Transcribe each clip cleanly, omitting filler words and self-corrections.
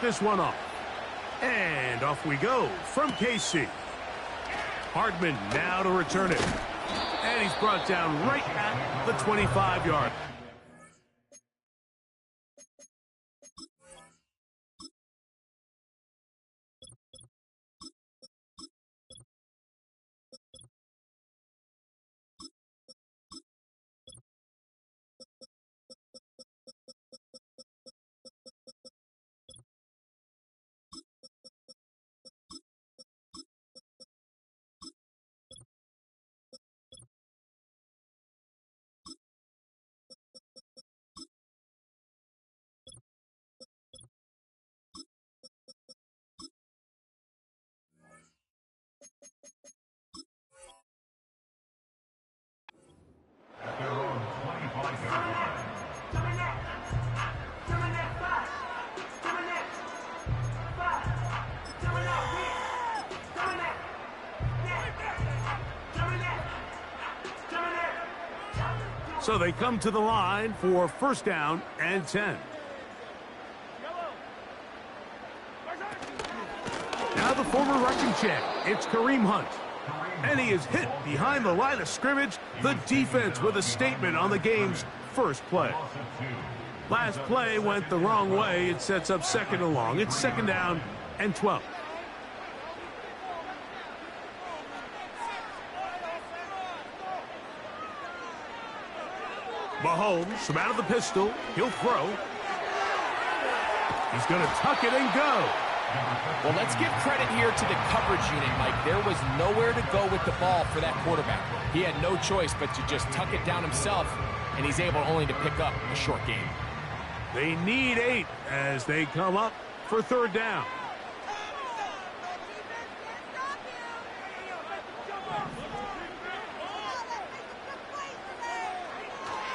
This one off. And off we go from KC. Hardman now to return it. And he's brought down right at the 25-yard. So they come to the line for first down and 10. Now the former rushing champ, it's Kareem Hunt. And he is hit behind the line of scrimmage. The defense with a statement on the game's first play. Last play went the wrong way. It sets up second and long. It's second down and 12. Mahomes from out of the pistol. He'll throw. He's going to tuck it and go. Well, let's give credit here to the coverage unit, Mike. There was nowhere to go with the ball for that quarterback. He had no choice but to just tuck it down himself, and he's able only to pick up a short gain. They need 8 as they come up for third down.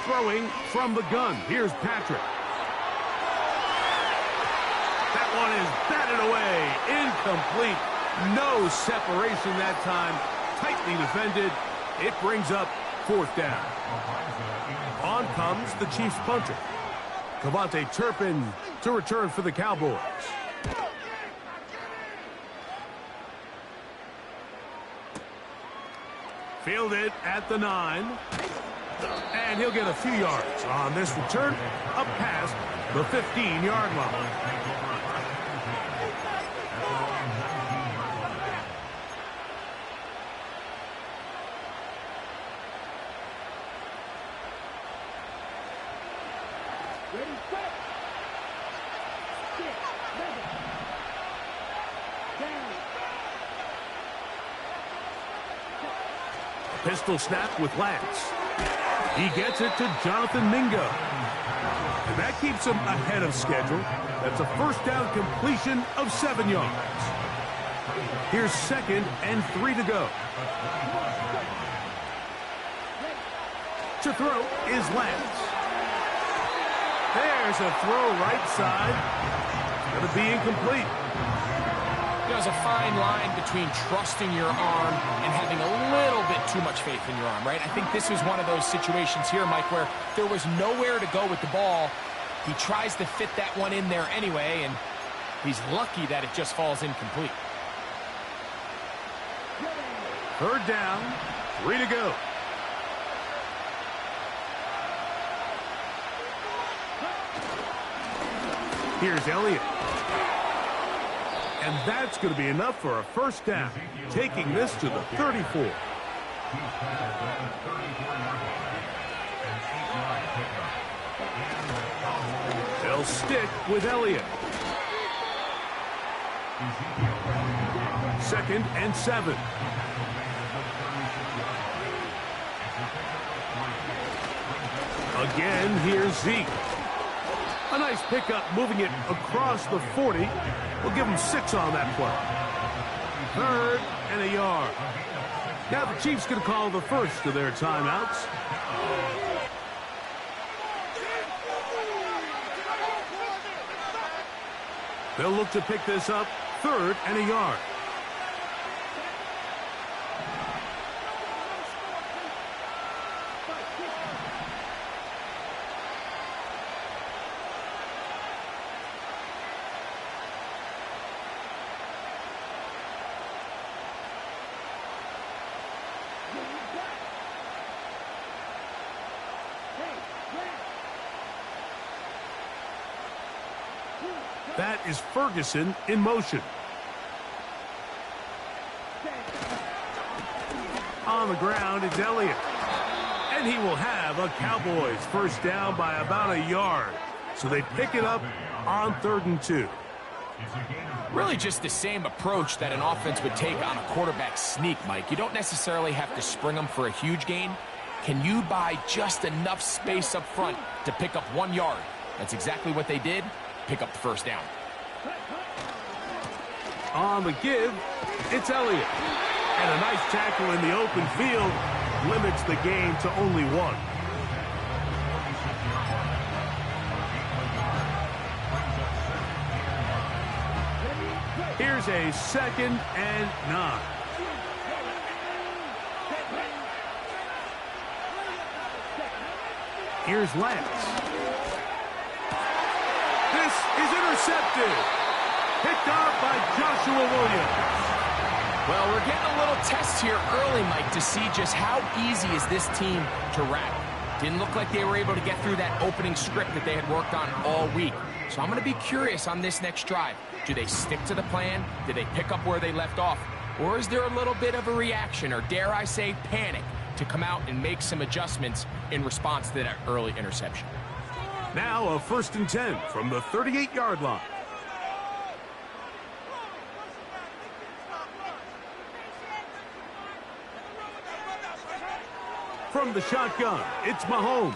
Throwing from the gun. Here's Patrick. That one is batted away. Incomplete. No separation that time. Tightly defended. It brings up fourth down. On comes the Chiefs punter. Cavante Turpin to return for the Cowboys. Fielded at the 9. And he'll get a few yards on this return up past the 15-yard line. Pistol snap with Lance. He gets it to Jonathan Mingo. And that keeps him ahead of schedule. That's a first down completion of 7 yards. Here's second and 3 to go. To throw is Lance. There's a throw right side. Going to be incomplete. There's a fine line between trusting your arm and having a little bit too much faith in your arm, right? I think this is one of those situations here, Mike, where there was nowhere to go with the ball. He tries to fit that one in there anyway, and he's lucky that it just falls incomplete. Third down, 3 to go. Here's Elliott. And that's going to be enough for a first down, taking this to the 34. They'll stick with Elliott. Second and 7. Again, here's Zeke. A nice pickup, moving it across the 40. We'll give him 6 on that play. Third and a yard. Now the Chiefs going to call the first of their timeouts. They'll look to pick this up, third and a yard. That is Ferguson in motion. On the ground, it's Elliott. And he will have a Cowboys first down by about a yard. So they pick it up on 3rd and 2. Really just the same approach that an offense would take on a quarterback sneak, Mike. You don't necessarily have to spring them for a huge gain. Can you buy just enough space up front to pick up 1 yard? That's exactly what they did. Pick up the first down. On the give, it's Elliott. And a nice tackle in the open field limits the gain to only 1. Here's a 2nd and 9. Here's Lance. This is intercepted. Picked off by Joshua Williams. Well, we're getting a little test here early, Mike, to see just how easy is this team to rattle. Didn't look like they were able to get through that opening script that they had worked on all week. So I'm going to be curious on this next drive. Do they stick to the plan? Do they pick up where they left off? Or is there a little bit of a reaction, or dare I say panic, to come out and make some adjustments in response to that early interception? Now a 1st and 10 from the 38-yard line. From the shotgun, it's Mahomes.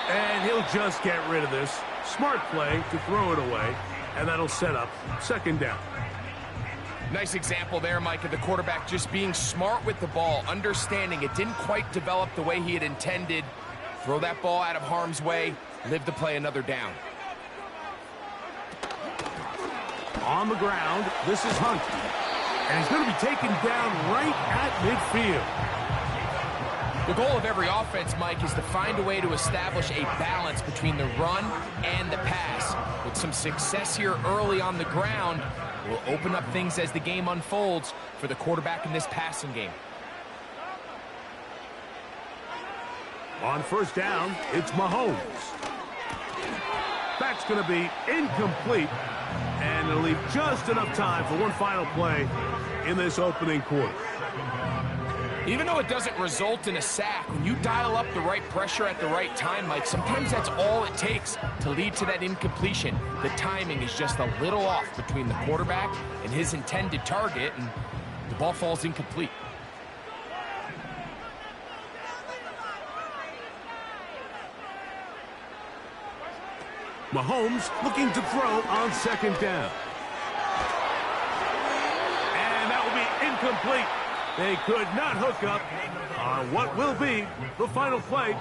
And he'll just get rid of this. Smart play to throw it away, and that'll set up 2nd down. Nice example there, Mike, of the quarterback just being smart with the ball, understanding it didn't quite develop the way he had intended. Throw that ball out of harm's way, live to play another down. On the ground, this is Hunt. And he's going to be taken down right at midfield. The goal of every offense, Mike, is to find a way to establish a balance between the run and the pass. With some success here early on the ground, will open up things as the game unfolds for the quarterback in this passing game. On 1st down, it's Mahomes. That's going to be incomplete, and it'll leave just enough time for one final play in this opening quarter. Even though it doesn't result in a sack, when you dial up the right pressure at the right time, Mike, sometimes that's all it takes to lead to that incompletion. The timing is just a little off between the quarterback and his intended target, and the ball falls incomplete. Mahomes looking to throw on 2nd down. And that will be incomplete. They could not hook up on what will be the final play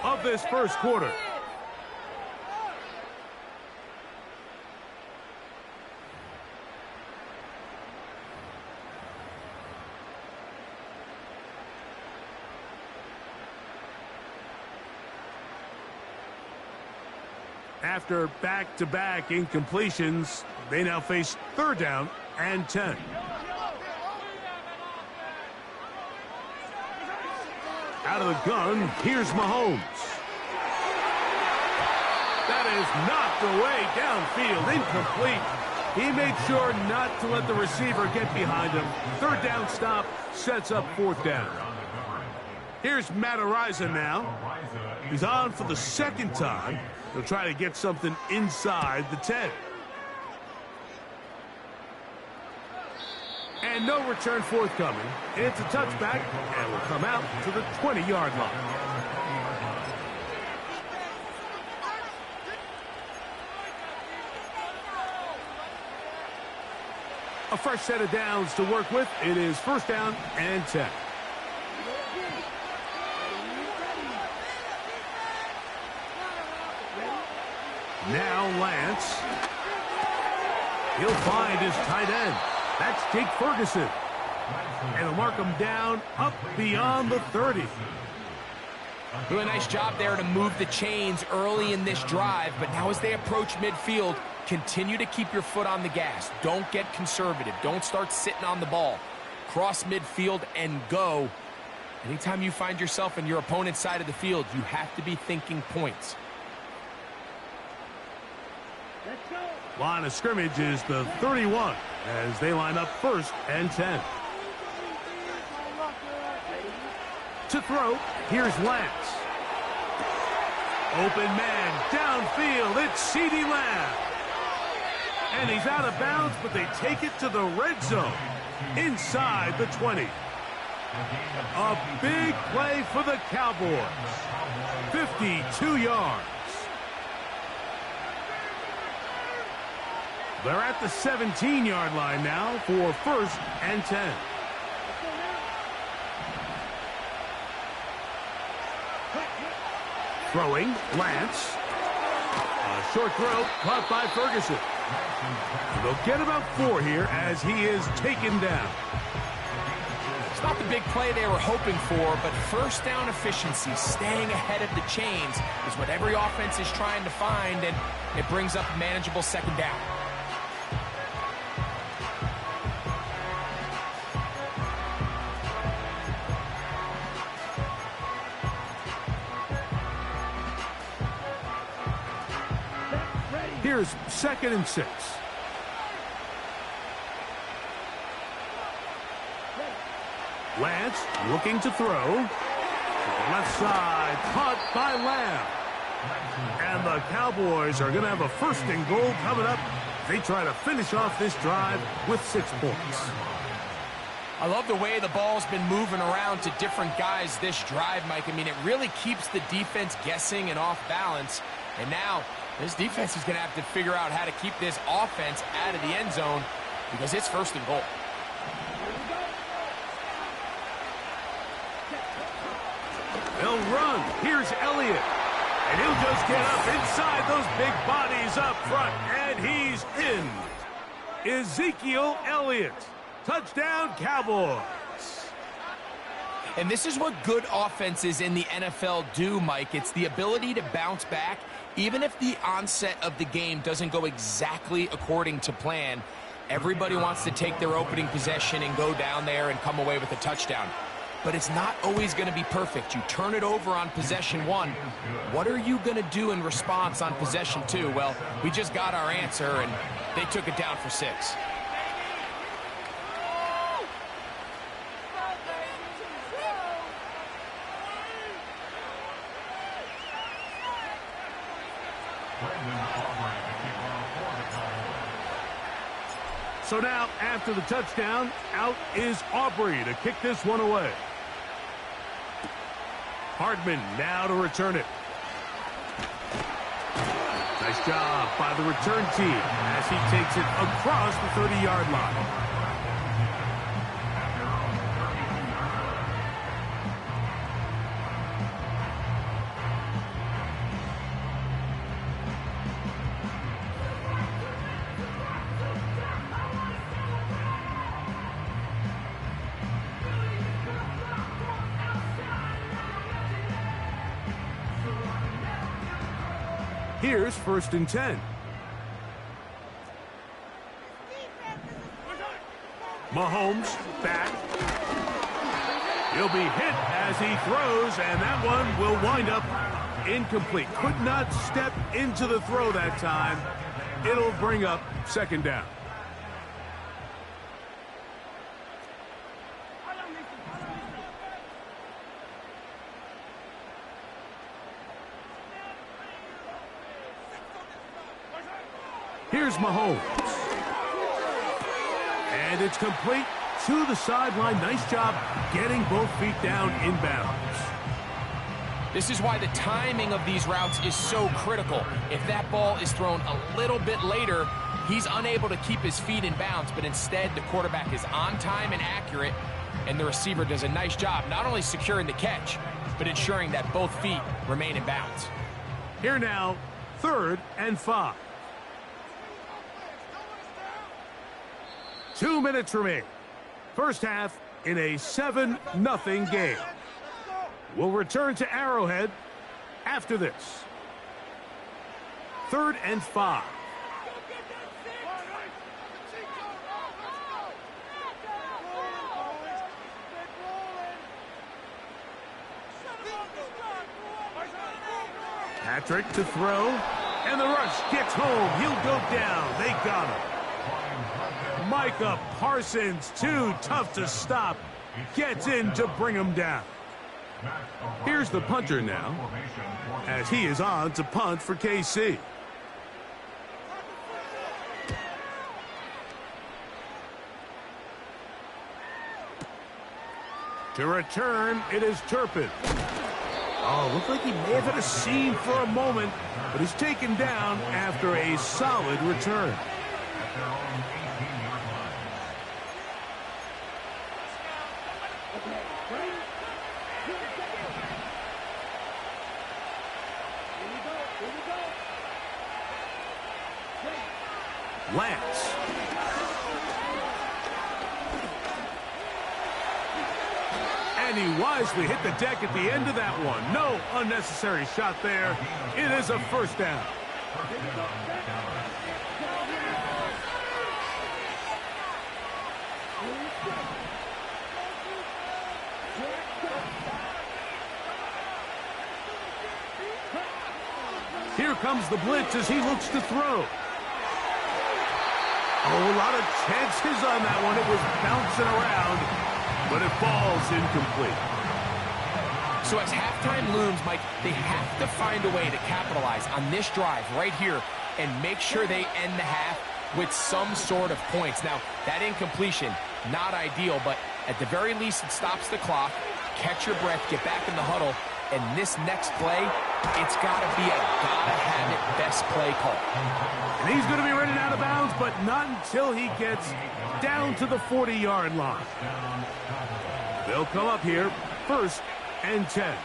of this first quarter. After back-to-back incompletions, they now face 3rd down and 10. Out of the gun, here's Mahomes. That is knocked away downfield, incomplete. He made sure not to let the receiver get behind him. 3rd down stop sets up 4th down. Here's Matt now. He's on for the 2nd time. He'll try to get something inside the 10. And no return forthcoming. It's a touchback, and will come out to the 20-yard line. A fresh set of downs to work with. It is 1st down and 10. Now Lance. He'll find his tight end. That's Jake Ferguson. And they'll mark him down up beyond the 30. Doing a nice job there to move the chains early in this drive, but now as they approach midfield, continue to keep your foot on the gas. Don't get conservative. Don't start sitting on the ball. Cross midfield and go. Anytime you find yourself in your opponent's side of the field, you have to be thinking points. Line of scrimmage is the 31 as they line up 1st and 10. To throw, here's Lance. Open man, downfield, it's CeeDee Lamb. And he's out of bounds, but they take it to the red zone, inside the 20. A big play for the Cowboys. 52 yards. They're at the 17-yard line now for 1st and 10. Throwing, Lance. A short throw caught by Ferguson. They'll get about 4 here as he is taken down. It's not the big play they were hoping for, but first down efficiency, staying ahead of the chains, is what every offense is trying to find, and it brings up a manageable 2nd down. Here's 2nd and 6. Lance looking to throw. To the left side, caught by Lamb. And the Cowboys are going to have a 1st and goal coming up. They try to finish off this drive with 6 points. I love the way the ball's been moving around to different guys this drive, Mike. I mean, it really keeps the defense guessing and off balance. And now, this defense is going to have to figure out how to keep this offense out of the end zone because it's 1st and goal. They'll run. Here's Elliott. And he'll just get up inside those big bodies up front. And he's in. Ezekiel Elliott. Touchdown, Cowboys. And this is what good offenses in the NFL do, Mike. It's the ability to bounce back. Even if the onset of the game doesn't go exactly according to plan, everybody wants to take their opening possession and go down there and come away with a touchdown. But it's not always going to be perfect. You turn it over on possession 1. What are you going to do in response on possession 2? Well, we just got our answer, and they took it down for 6. So now, after the touchdown, out is Aubrey to kick this one away. Hardman now to return it. Nice job by the return team as he takes it across the 30-yard line. Here's 1st and 10. Mahomes back. He'll be hit as he throws, and that one will wind up incomplete. Could not step into the throw that time. It'll bring up 2nd down. Here's Mahomes. And it's complete to the sideline. Nice job getting both feet down inbounds. This is why the timing of these routes is so critical. If that ball is thrown a little bit later, he's unable to keep his feet in bounds, but instead the quarterback is on time and accurate, and the receiver does a nice job not only securing the catch, but ensuring that both feet remain in bounds. Here now, 3rd and 5. 2 minutes remain. First half in a 7-0 game. We'll return to Arrowhead after this. 3rd and 5. Patrick to throw. And the rush gets home. He'll go down. They got him. Micah Parsons, too tough to stop, gets in to bring him down. Here's the punter now, as he is on to punt for KC. To return, it is Turpin. Oh, looked like he may have had a seam for a moment, but he's taken down after a solid return. Lance. And he wisely hit the deck at the end of that one. No unnecessary shot there. It is a first down. Here comes the blitz as he looks to throw. Oh, a lot of chances on that one. It was bouncing around, but it falls incomplete. So as halftime looms, Mike, they have to find a way to capitalize on this drive right here and make sure they end the half with some sort of points. Now, that incompletion, not ideal, but at the very least, it stops the clock. Catch your breath, get back in the huddle, and this next play, it's got to be a gotta-have-it best play call. And he's going to be running out of bounds, but not until he gets down to the 40-yard line. They'll come up here, 1st and 10.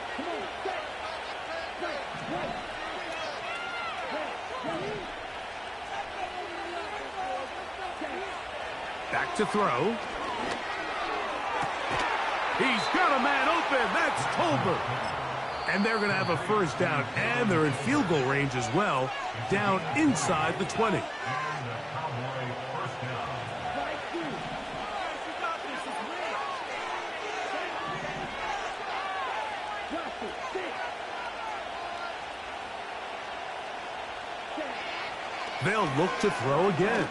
Back to throw. He's got a man open. That's Tolbert. And they're going to have a first down, and they're in field goal range as well, down inside the 20. They'll look to throw again.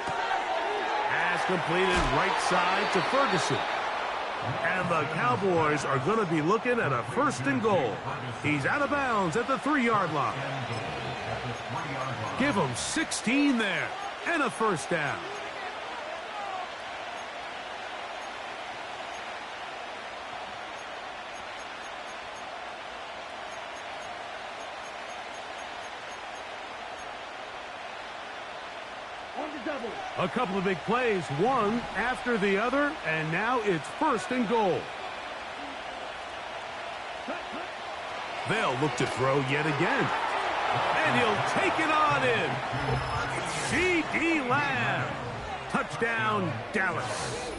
Pass completed right side to Ferguson. And the Cowboys are going to be looking at a 1st and goal. He's out of bounds at the 3-yard line. Give him 16 there and a first down. A couple of big plays, one after the other, and now it's 1st and goal. They'll look to throw yet again. And he'll take it on in. C.D. Lamb. Touchdown, Dallas.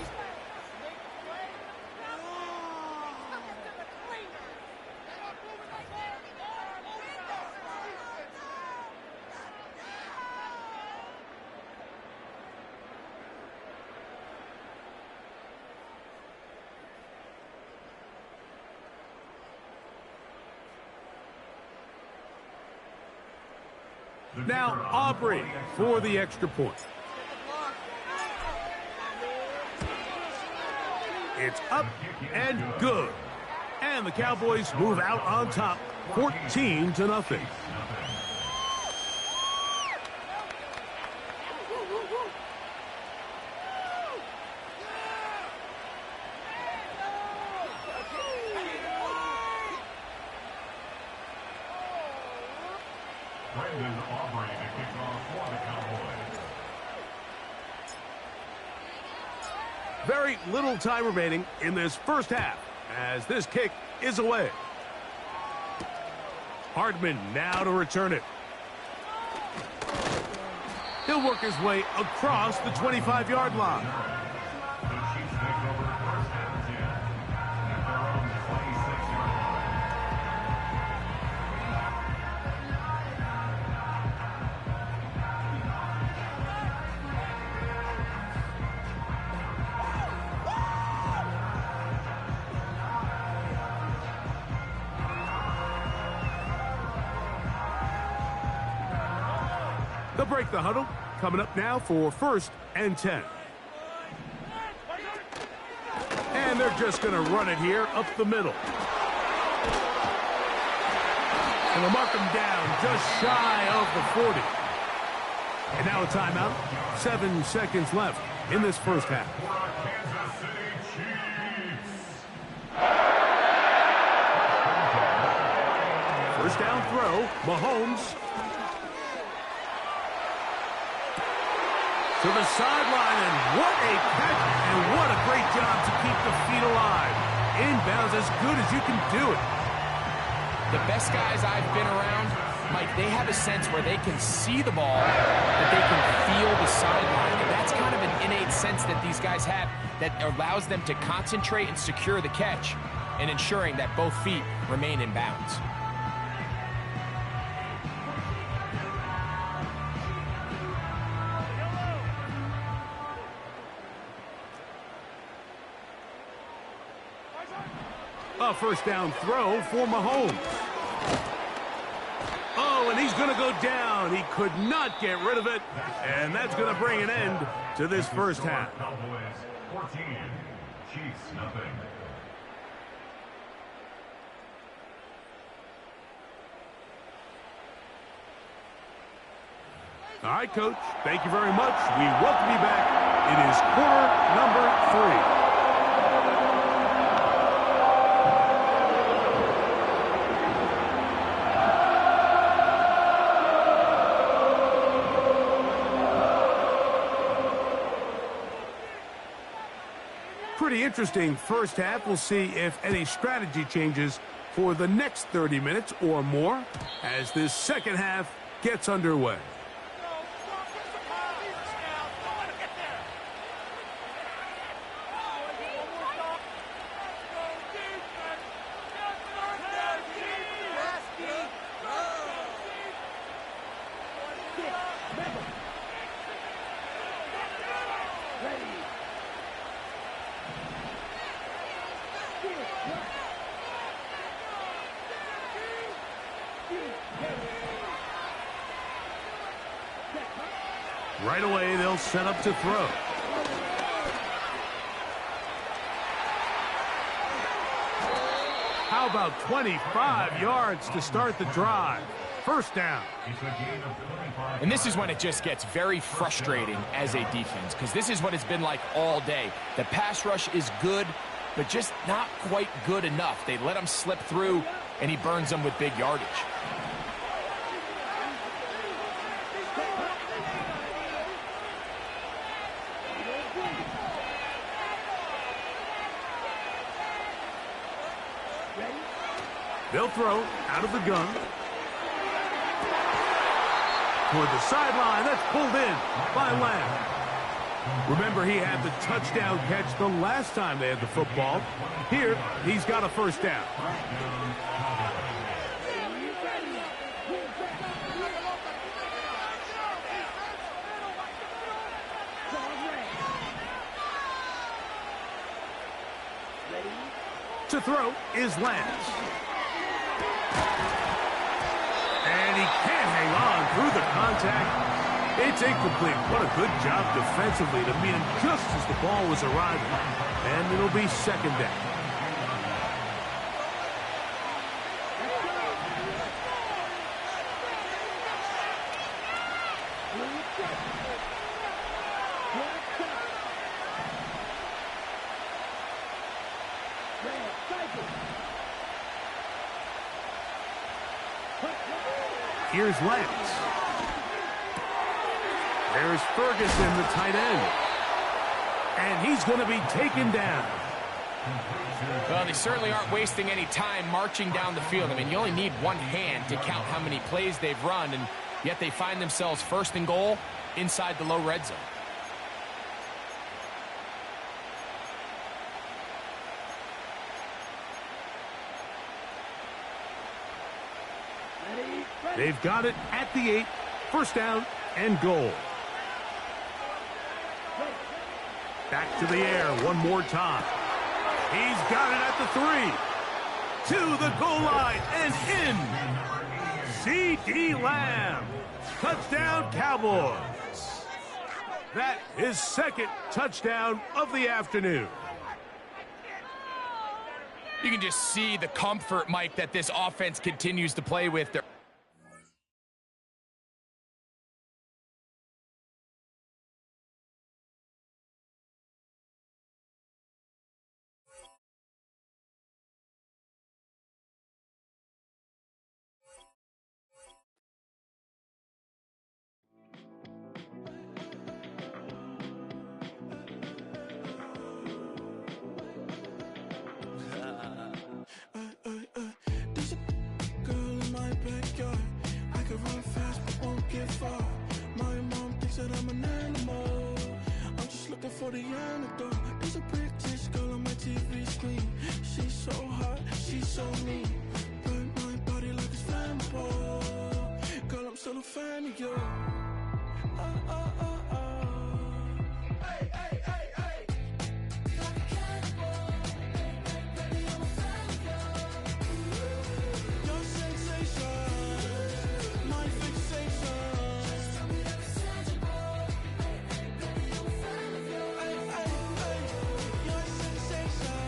Now Aubrey for the extra point. It's up and good. And the Cowboys move out on top, 14-0. Very little time remaining in this first half as this kick is away. Hardman now to return it. He'll work his way across the 25-yard line. He'll break the huddle. Coming up now for 1st and 10. And they're just going to run it here up the middle. And they'll mark him down just shy of the 40. And now a timeout. 7 seconds left in this first half. First down throw, Mahomes. To the sideline, and what a catch, and what a great job to keep the feet alive. Inbounds as good as you can do it. The best guys I've been around, Mike, they have a sense where they can see the ball, but they can feel the sideline. And that's kind of an innate sense that these guys have that allows them to concentrate and secure the catch and ensuring that both feet remain in bounds. A first down throw for Mahomes. Oh, and he's going to go down. He could not get rid of it, and that's going to bring an end to this first half. 14, Chiefs nothing. All right, Coach, thank you very much. We welcome you back. It is quarter number 3. Pretty interesting first half. We'll see if any strategy changes for the next 30 minutes or more as this second half gets underway. Right away, they'll set up to throw. How about 25 yards to start the drive? First down. And this is when it just gets very frustrating as a defense, because this is what it's been like all day. The pass rush is good, but just not quite good enough. They let him slip through, and he burns them with big yardage. They'll throw out of the gun. Toward the sideline. That's pulled in by Lamb. Remember, he had the touchdown catch the last time they had the football. Here, he's got a first down. To throw is Lance. And he can't hang on through the contact. It's incomplete. What a good job defensively to meet him just as the ball was arriving. And it'll be second down. Here's Lance. There's Ferguson, the tight end. And he's going to be taken down. Well, they certainly aren't wasting any time marching down the field. I mean, you only need one hand to count how many plays they've run, and yet they find themselves first and goal inside the low red zone. They've got it at the 8. First down and goal. Back to the air one more time. He's got it at the 3. To the goal line and in. C.D. Lamb. Touchdown, Cowboys. That is second touchdown of the afternoon. You can just see the comfort, Mike, that this offense continues to play with. There's a girl in my backyard. I can run fast but won't get far. My mom thinks that I'm an animal. I'm just looking for the antidote. There's a British girl on my TV screen. She's so hot, she's so mean. Burn my body like it's flammable. Girl, I'm still a fan of you. Hey, hey, hey, hey. Like a cannibal. Baby, I'm a fan of you. Your sensation, my fixation. Just tell me that it's tangible. Baby, I'm a fan of you. Hey, hey, hey. Your sensation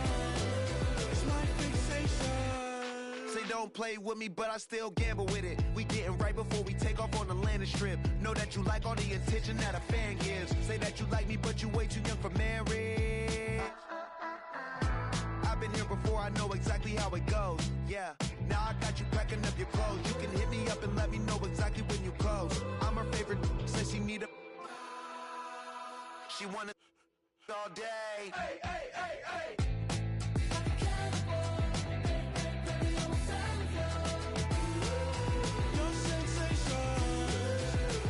is my fixation. Say don't play with me, but I still gamble with it. We getting right before we take off on the landing strip. Know that you like all the attention that a fan gives. Say that you like me, but you way too young for marriage. I've been here before, I know exactly how it goes. Yeah, now I got you packing up your clothes. You can hit me up and let me know exactly when you close. I'm her favorite, says she need a. She wanna all day. Hey, hey, hey, hey. Like a cannibal. Baby, I'm a fan of you. Your sensation,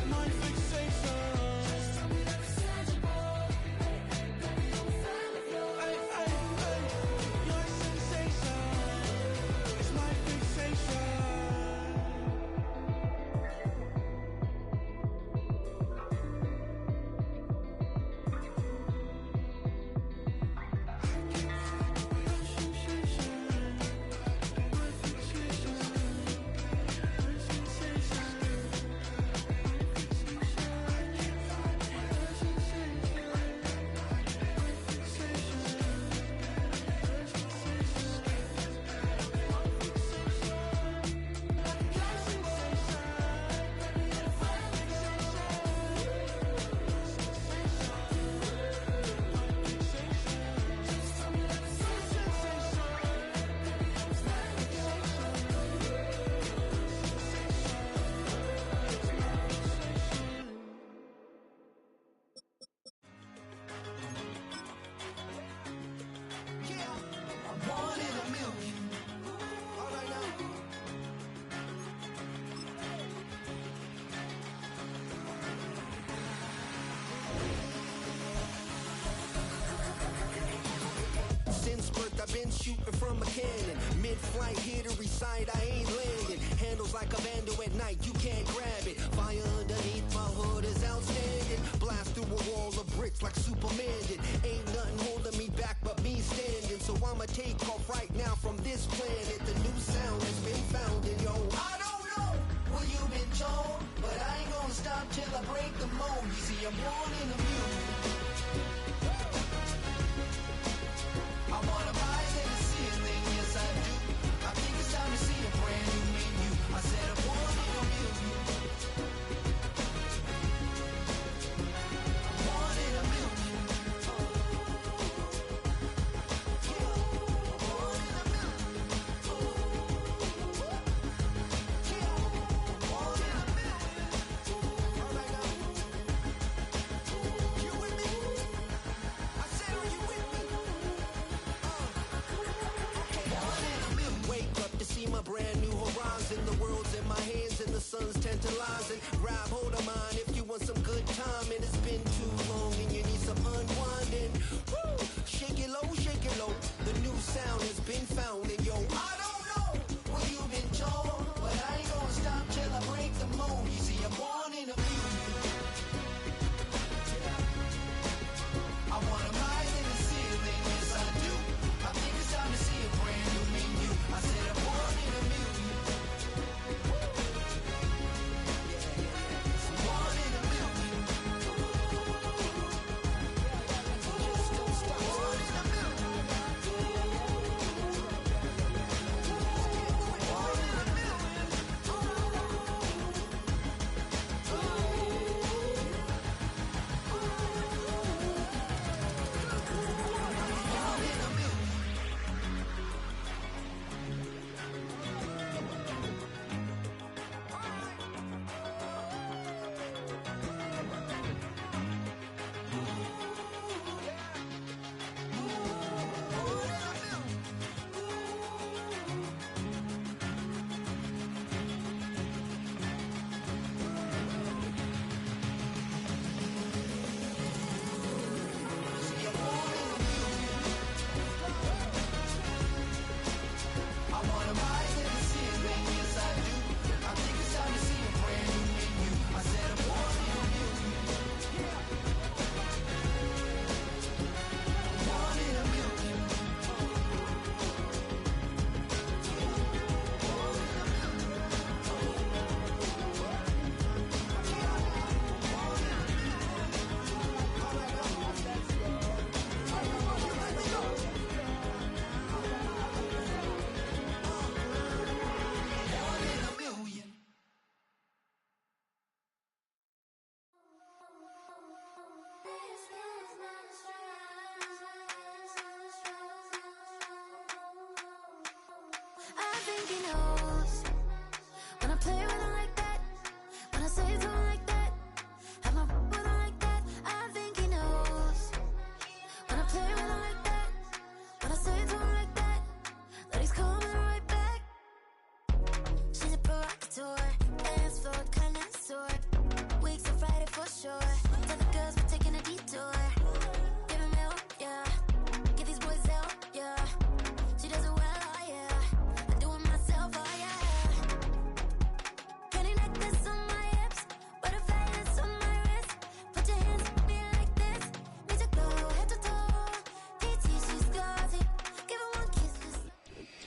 my fixation. Just tell me that it's tangible. Baby, I'm a fan of you. Hey, hey, hey. Your sensation is my fixation. Since birth I've been shooting from a cannon. Mid-flight here to recite, I ain't landing. Handles like a vandal at night, you can't grab it. Fire underneath my hood is outstanding. Blast through a wall of bricks like Superman did. Ain't nothing holding me back but me standing. So I'ma take off right now from this planet. The new sound has been found in yo. I don't know what you've been told, but I ain't gonna stop till I break the mold. You see, I'm born in the music. I wanna rise in the ceiling, yes I do. I think it's time to see a brand new menu. I said I'm born in a million. I'm born in a million. Born in a million. Born in a million. All right now. You with me? I said, are you with me? Wake up to see my brand new horizon. The world's in my hands and the sun's tantalizing. Grab hold of mine if you want some good time. And it's been too long and you need some unwinding. Woo! Shake it low, the new sound has been found. And yo, I don't know what you've been told, but I ain't gonna stop till I break the mold. You see, I'm born in a million. I wanna rise in the ceiling, yes I do. I think it's time to see a brand new menu. I said I'm born in a million.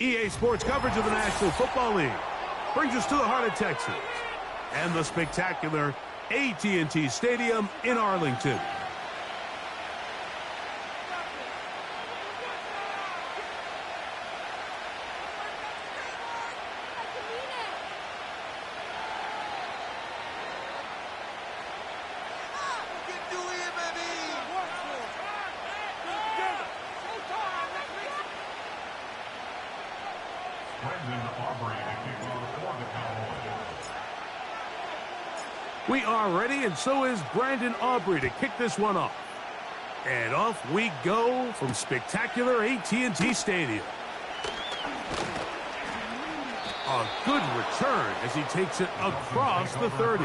EA Sports coverage of the National Football League brings us to the heart of Texas and the spectacular AT&T Stadium in Arlington. We are ready, and so is Brandon Aubrey to kick this one off. And off we go from spectacular AT&T Stadium. A good return as he takes it across the 30.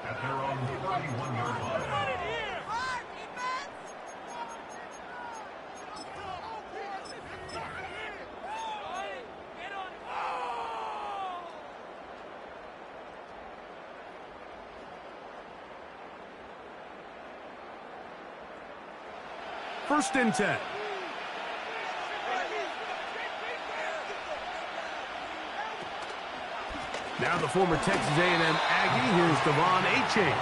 At their own 31-yard line. First and 10. Now the former Texas A&M Aggie, here's Devon Achane.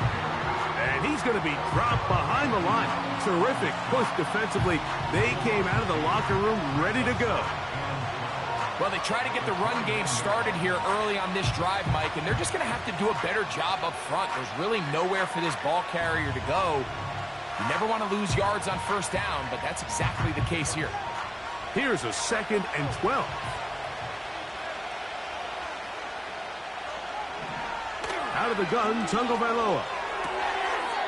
And he's going to be dropped behind the line. Terrific push defensively. They came out of the locker room ready to go. Well, they try to get the run game started here early on this drive, Mike, and they're just going to have to do a better job up front. There's really nowhere for this ball carrier to go. You never want to lose yards on first down, but that's exactly the case here. Here's a 2nd and 12. Out of the gun, Tagovailoa.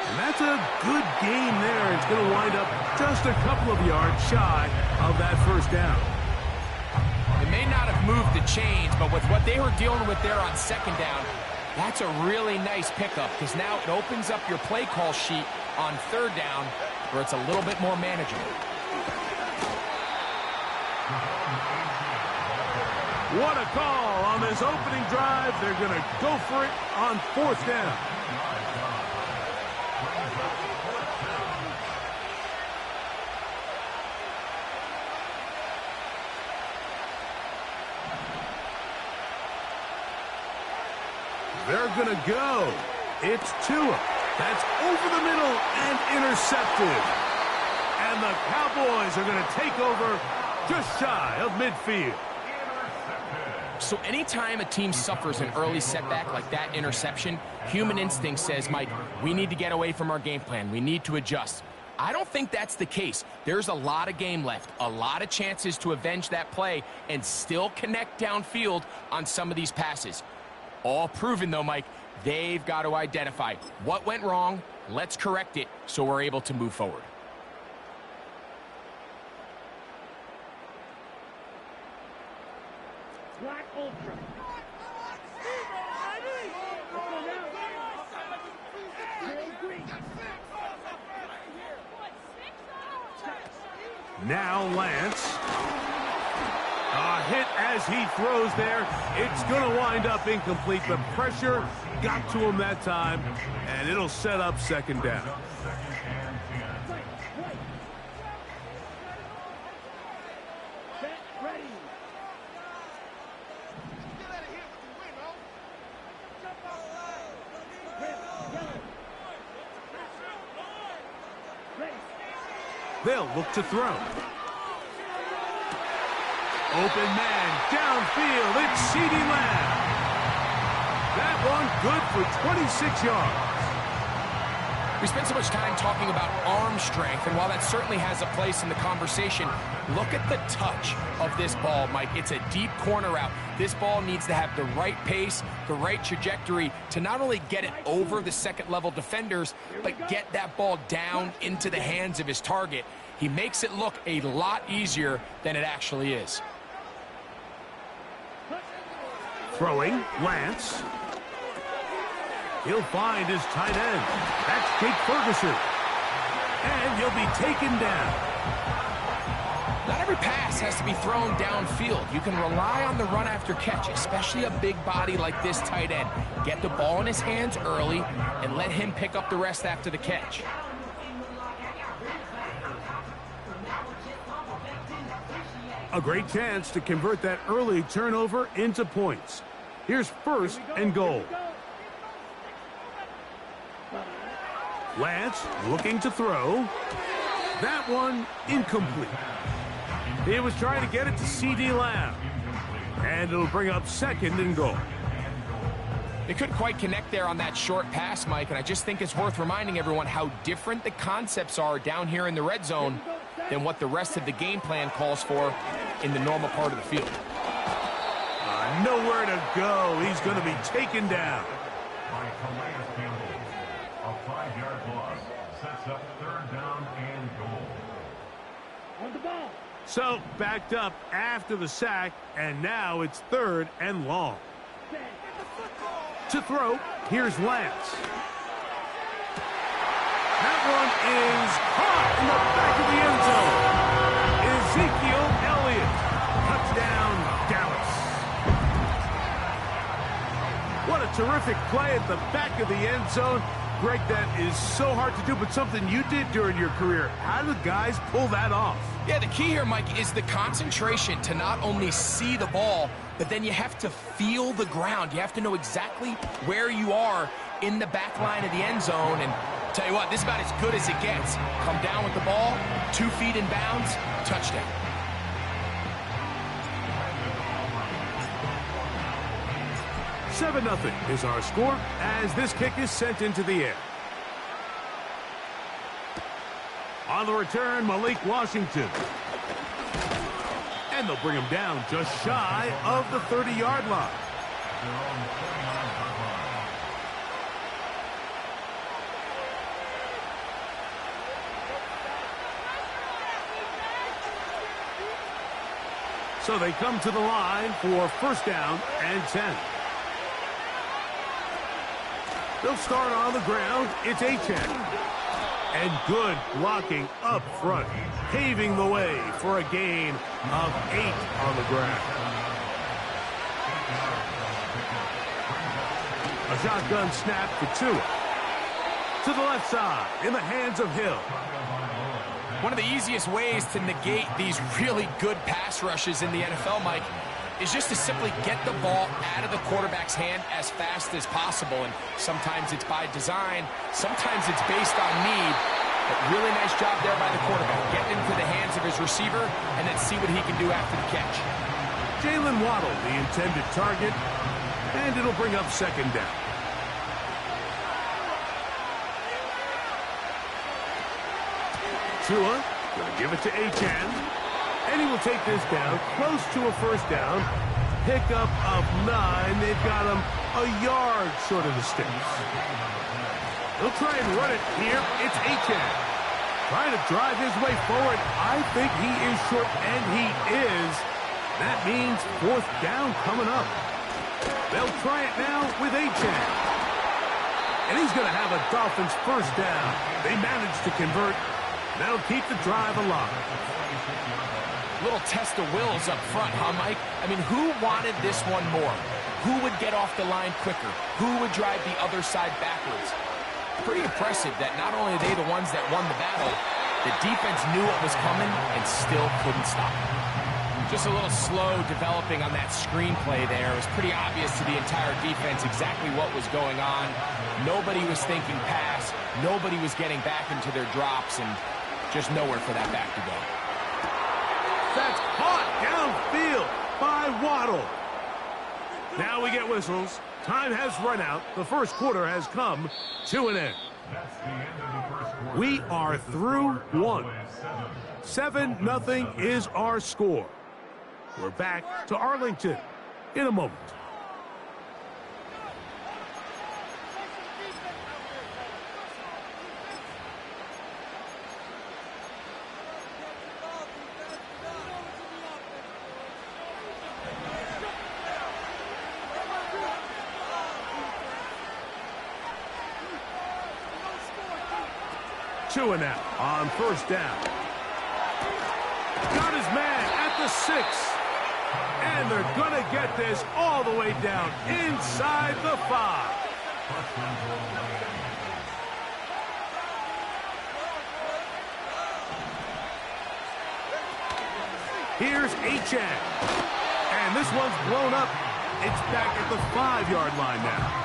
And that's a good gain there. It's going to wind up just a couple of yards shy of that first down. They may not have moved the chains, but with what they were dealing with there on second down, that's a really nice pickup because now it opens up your play call sheet on third down where it's a little bit more manageable. What a call on this opening drive. They're going to go for it on fourth down. They're going to go. It's Tua. That's over the middle and intercepted. And the Cowboys are going to take over just shy of midfield. So anytime a team suffers an early setback like that interception, human instinct says, Mike, we need to get away from our game plan. We need to adjust. I don't think that's the case. There's a lot of game left, a lot of chances to avenge that play and still connect downfield on some of these passes. All proven, though, Mike, they've got to identify what went wrong, let's correct it so we're able to move forward. Black Ultra. Now Lance. A hit as he throws there. It's going to wind up incomplete. The pressure got to him that time, and it'll set up second down. They'll look to throw. Open man, downfield, it's CeeDee Lamb. That one good for 26 yards. We spent so much time talking about arm strength, and while that certainly has a place in the conversation, look at the touch of this ball, Mike. It's a deep corner route. This ball needs to have the right pace, the right trajectory to not only get it over the second-level defenders, but get that ball down into the hands of his target. He makes it look a lot easier than it actually is. Throwing, Lance. He'll find his tight end. That's Jake Ferguson. And he'll be taken down. Not every pass has to be thrown downfield. You can rely on the run after catch, especially a big body like this tight end. Get the ball in his hands early and let him pick up the rest after the catch. A great chance to convert that early turnover into points. Here's 1st and goal. Lance looking to throw. That one incomplete. He was trying to get it to CeeDee Lamb. And it'll bring up 2nd and goal. They couldn't quite connect there on that short pass, Mike, and I just think it's worth reminding everyone how different the concepts are down here in the red zone than what the rest of the game plan calls for in the normal part of the field. Nowhere to go. He's going to be taken down. A 5-yard loss sets up 3rd down and goal. So backed up after the sack, and now it's 3rd and long. To throw, here's Lance. That one is caught in the back of the end zone. Ezekiel Elliott. Touchdown, Dallas. What a terrific play at the back of the end zone. Greg, that is so hard to do, but something you did during your career. How do the guys pull that off? Yeah, the key here, Mike, is the concentration to not only see the ball, but then you have to feel the ground. You have to know exactly where you are in the back line of the end zone. And tell you what, this is about as good as it gets. Come down with the ball, 2 feet in bounds, touchdown. Nothing is our score as this kick is sent into the air. On the return, Malik Washington. And they'll bring him down just shy of the 30-yard line. So they come to the line for 1st down and 10. They'll start on the ground. It's Achane. And good blocking up front, paving the way for a gain of 8 on the ground. A shotgun snap for 2. To the left side, in the hands of Hill. One of the easiest ways to negate these really good pass rushes in the NFL, Mike, is just to simply get the ball out of the quarterback's hand as fast as possible. And sometimes it's by design, sometimes it's based on need. But really nice job there by the quarterback. Get into the hands of his receiver and then see what he can do after the catch. Jalen Waddle, the intended target, and it'll bring up 2nd down. Tua, gonna give it to Achane. And he will take this down, close to a 1st down. Pickup of 9. They've got him a yard short of the sticks. They'll try and run it here. It's Achane. Trying to drive his way forward. I think he is short, and he is. That means 4th down coming up. They'll try it now with Achane. And he's going to have a Dolphins 1st down. They managed to convert. That'll keep the drive alive. Little test of wills up front, huh, Mike? I mean, who wanted this one more? Who would get off the line quicker? Who would drive the other side backwards? Pretty impressive that not only are they the ones that won the battle, the defense knew what was coming and still couldn't stop it. Just a little slow developing on that screenplay there. It was pretty obvious to the entire defense exactly what was going on. Nobody was thinking pass. Nobody was getting back into their drops, and just nowhere for that back to go. That's caught downfield by Waddle. Now we get whistles. Time has run out. The first quarter has come to an end. That's the end of the first quarter. We are through one. 7-0 is our score. We're back to Arlington in a moment. Two and out on first down. Got his man at the 6. And they're going to get this all the way down inside the 5. Here's Achane. And this one's blown up. It's back at the 5-yard line now.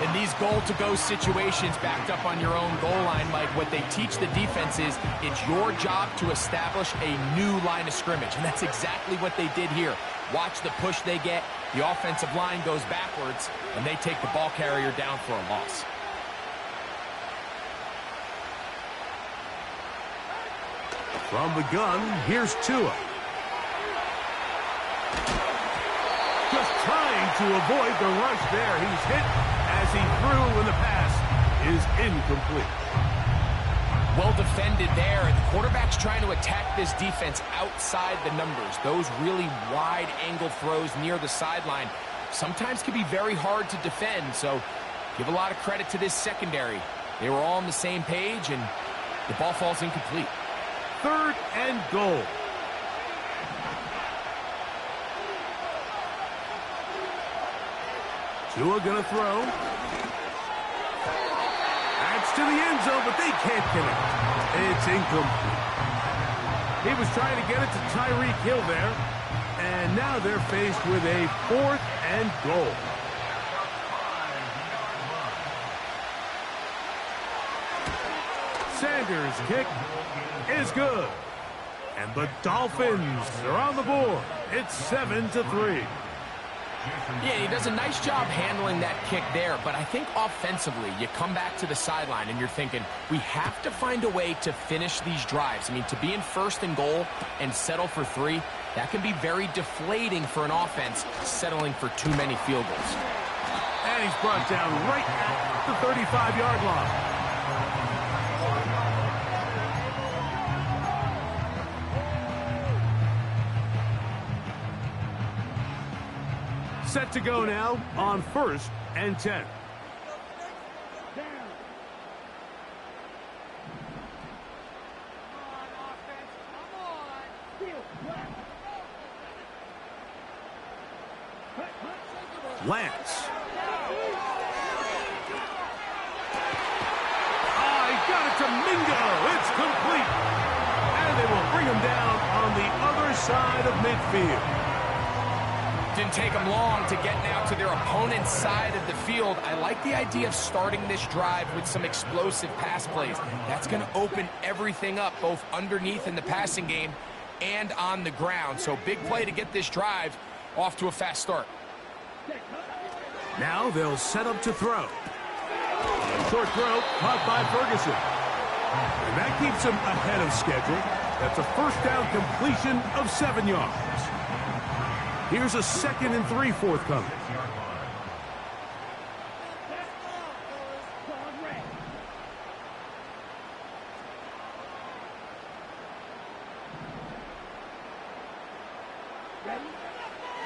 In these goal-to-go situations backed up on your own goal line, Mike, what they teach the defense is it's your job to establish a new line of scrimmage, and that's exactly what they did here. Watch the push they get. The offensive line goes backwards, and they take the ball carrier down for a loss. From the gun, here's Tua. Just trying to avoid the rush there. He's hit as he threw, and the pass is incomplete. Well defended there. The quarterback's trying to attack this defense outside the numbers. Those really wide angle throws near the sideline sometimes can be very hard to defend, so give a lot of credit to this secondary. They were all on the same page, and the ball falls incomplete. 3rd and goal. Tua gonna throw. That's to the end zone, but they can't connect. It's incomplete. He was trying to get it to Tyreek Hill there, and now they're faced with a 4th and goal. Sanders' kick is good. And the Dolphins are on the board. It's 7-3. Yeah, he does a nice job handling that kick there, but I think offensively, you come back to the sideline and you're thinking, we have to find a way to finish these drives. I mean, to be in 1st and goal and settle for 3, that can be very deflating for an offense settling for too many field goals. And he's brought down right at the 35-yard line. Set to go now on 1st and 10. Lance. He got it to Mingo. It's complete. And they will bring him down on the other side of midfield. Didn't take them long to get now to their opponent's side of the field. I like the idea of starting this drive with some explosive pass plays. That's going to open everything up, both underneath in the passing game and on the ground. So big play to get this drive off to a fast start. Now they'll set up to throw. Short throw caught by Ferguson. And that keeps him ahead of schedule. That's a 1st down completion of 7 yards. Here's a 2nd and 3 forthcoming.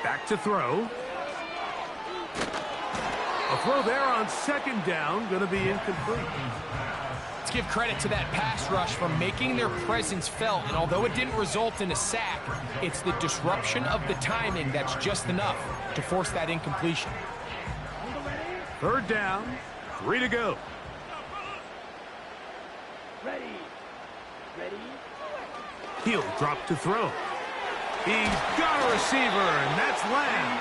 Back to throw. A throw there on 2nd down, going to be incomplete. Let's give credit to that pass rush for making their presence felt, and although it didn't result in a sack, it's the disruption of the timing that's just enough to force that incompletion. 3rd down, 3 to go. He'll drop to throw. He's got a receiver, and that's Lamb.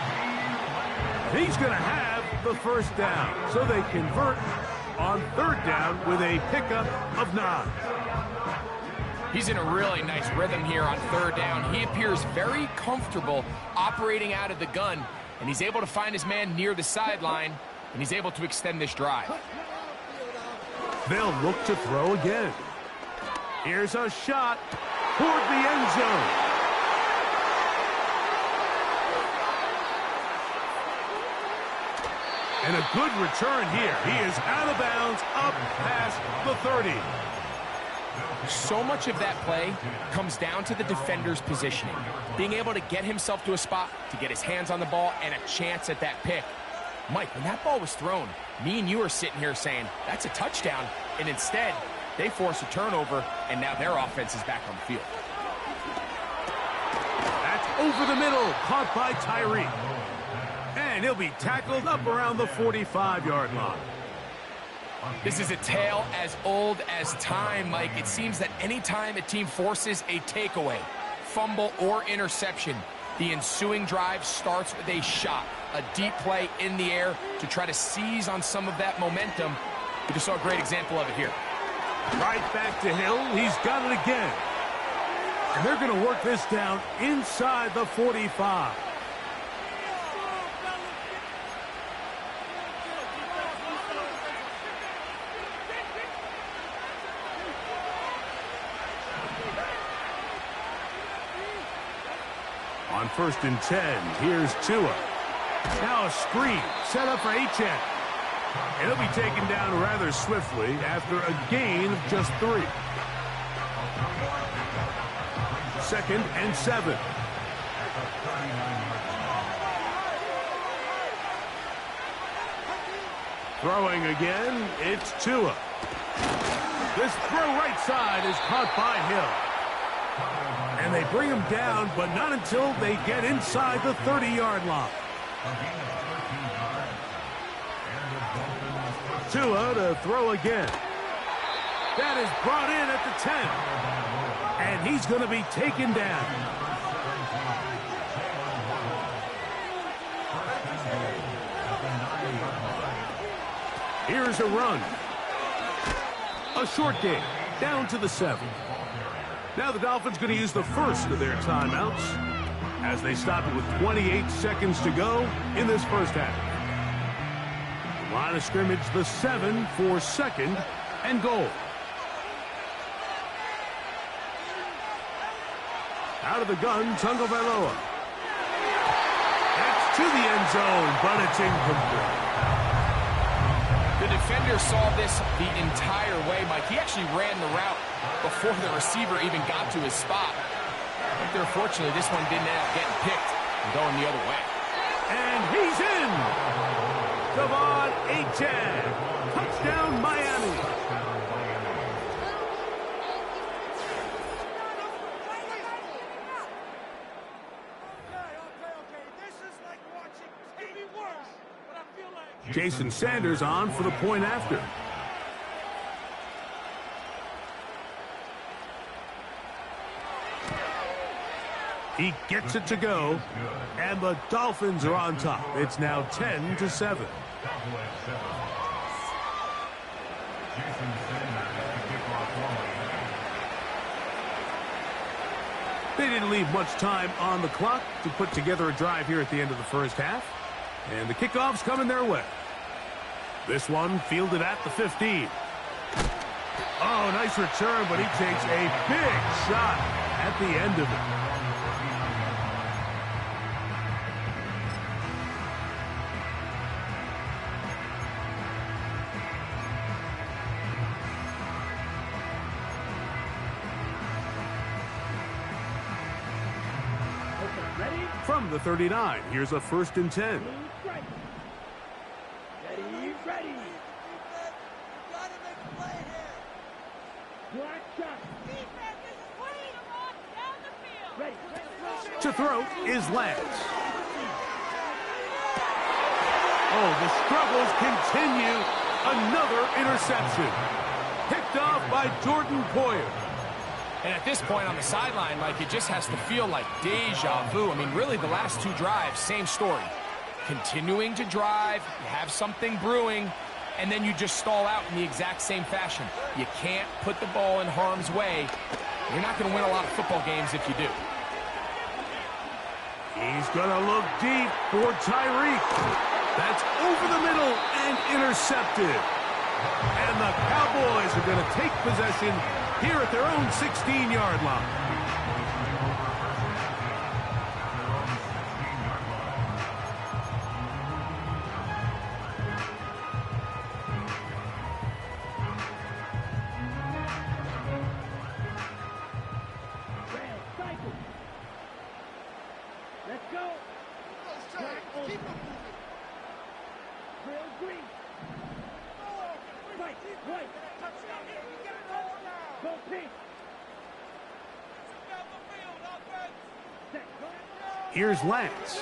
He's going to have the 1st down, so they convert on 3rd down with a pickup of 9. He's in a really nice rhythm here on third down. He appears very comfortable operating out of the gun, and he's able to find his man near the sideline, and he's able to extend this drive. They'll look to throw again. Here's a shot toward the end zone. And a good return here. He is out of bounds, up past the 30. So much of that play comes down to the defender's positioning. Being able to get himself to a spot, to get his hands on the ball, and a chance at that pick. Mike, when that ball was thrown, me and you are sitting here saying, that's a touchdown. And instead, they force a turnover, and now their offense is back on the field. That's over the middle, caught by Tyree. And he'll be tackled up around the 45-yard line. This is a tale as old as time, Mike. It seems that anytime a team forces a takeaway, fumble, or interception, the ensuing drive starts with a shot, a deep play in the air to try to seize on some of that momentum. We just saw a great example of it here. Right back to Hill. He's got it again. And they're going to work this down inside the 45. On 1st and 10, here's Tua. Now a screen set up for Achane. And he'll be taken down rather swiftly after a gain of just 3. 2nd and 7. Throwing again, it's Tua. This throw right side is caught by Hill. And they bring him down, but not until they get inside the 30-yard line. Tua to throw again. That is brought in at the 10. And he's going to be taken down. Here's a run. A short game, down to the 7. Now the Dolphins going to use the first of their timeouts as they stop it with 28 seconds to go in this first half. Line of scrimmage, the 7 for 2nd and goal. Out of the gun, Tagovailoa. That's to the end zone, but it's incomplete. The defender saw this the entire way, Mike. He actually ran the route before the receiver even got to his spot. But unfortunately, this one didn't end up getting picked and going the other way. And he's in! Devon Achane. Touchdown, Miami. Jason Sanders on for the point after. He gets it to go, and the Dolphins are on top. It's now 10-7. They didn't leave much time on the clock to put together a drive here at the end of the first half, and the kickoff's coming their way. This one fielded at the 15. Oh, nice return, but he takes a big shot at the end of it. From the 39, here's a 1st and 10. To throw is Lance. Oh, the struggles continue. Another interception. Picked off by Jordan Poyer. And at this point on the sideline, Mike, it just has to feel like deja vu. I mean, really, the last 2 drives, same story. Continuing to drive, you have something brewing, and then you just stall out in the exact same fashion. You can't put the ball in harm's way, You're not going to win a lot of football games if you do. He's going to look deep for Tyreek. That's over the middle and intercepted. And the Cowboys are going to take possession here at their own 16-yard line. Here's Lance.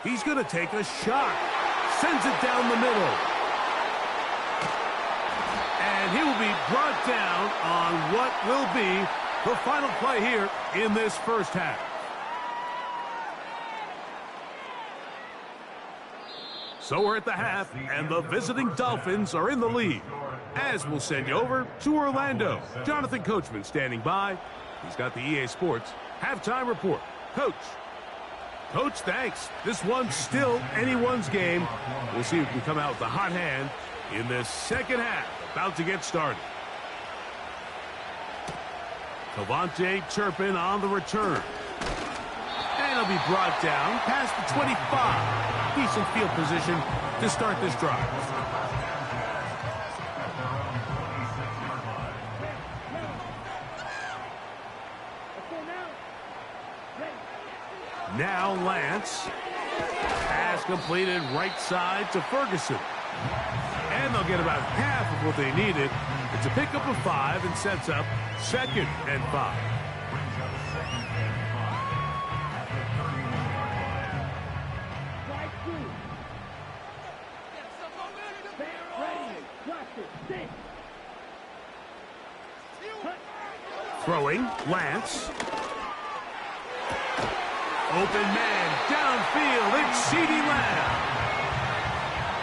He's going to take a shot. Sends it down the middle. And he will be brought down on what will be the final play here in this first half. So we're at the half, and the visiting Dolphins are in the lead. As we'll send you over to Orlando. Jonathan Coachman standing by. He's got the EA Sports halftime report. Coach. Coach, thanks. This one's still anyone's game. We'll see who can come out with the hot hand in this second half. About to get started. Cavante Turpin on the return. And he'll be brought down past the 25. Decent field position to start this drive. Now Lance. Pass completed right side to Ferguson. And they'll get about half of what they needed. It's a pickup of 5 and sets up 2nd and 5. Throwing, Lance. Open man, downfield, it's CeeDee Lamb.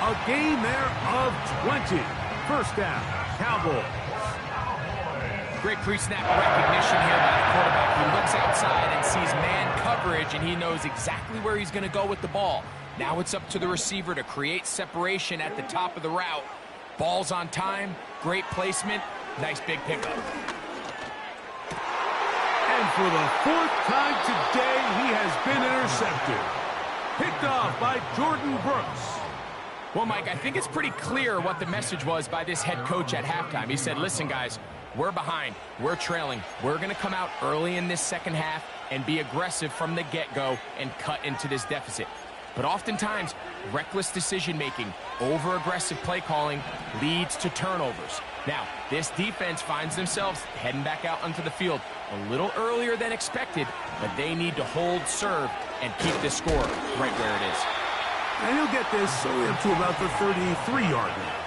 A gain there of 20. First down, Cowboys. Great pre-snap recognition here by the quarterback. He looks outside and sees man coverage, and he knows exactly where he's going to go with the ball. Now it's up to the receiver to create separation at the top of the route. Ball's on time, great placement, nice big pickup. And for the 4th time today, he has been intercepted. Picked off by Jordan Brooks. Well, Mike, I think it's pretty clear what the message was by this head coach at halftime. He said, listen, guys, we're behind. We're trailing. We're going to come out early in this second half and be aggressive from the get-go and cut into this deficit. But oftentimes, reckless decision-making, over-aggressive play calling leads to turnovers. Now, this defense finds themselves heading back out onto the field a little earlier than expected, but they need to hold serve and keep this score right where it is. And he'll get this only up to about the 33-yard line.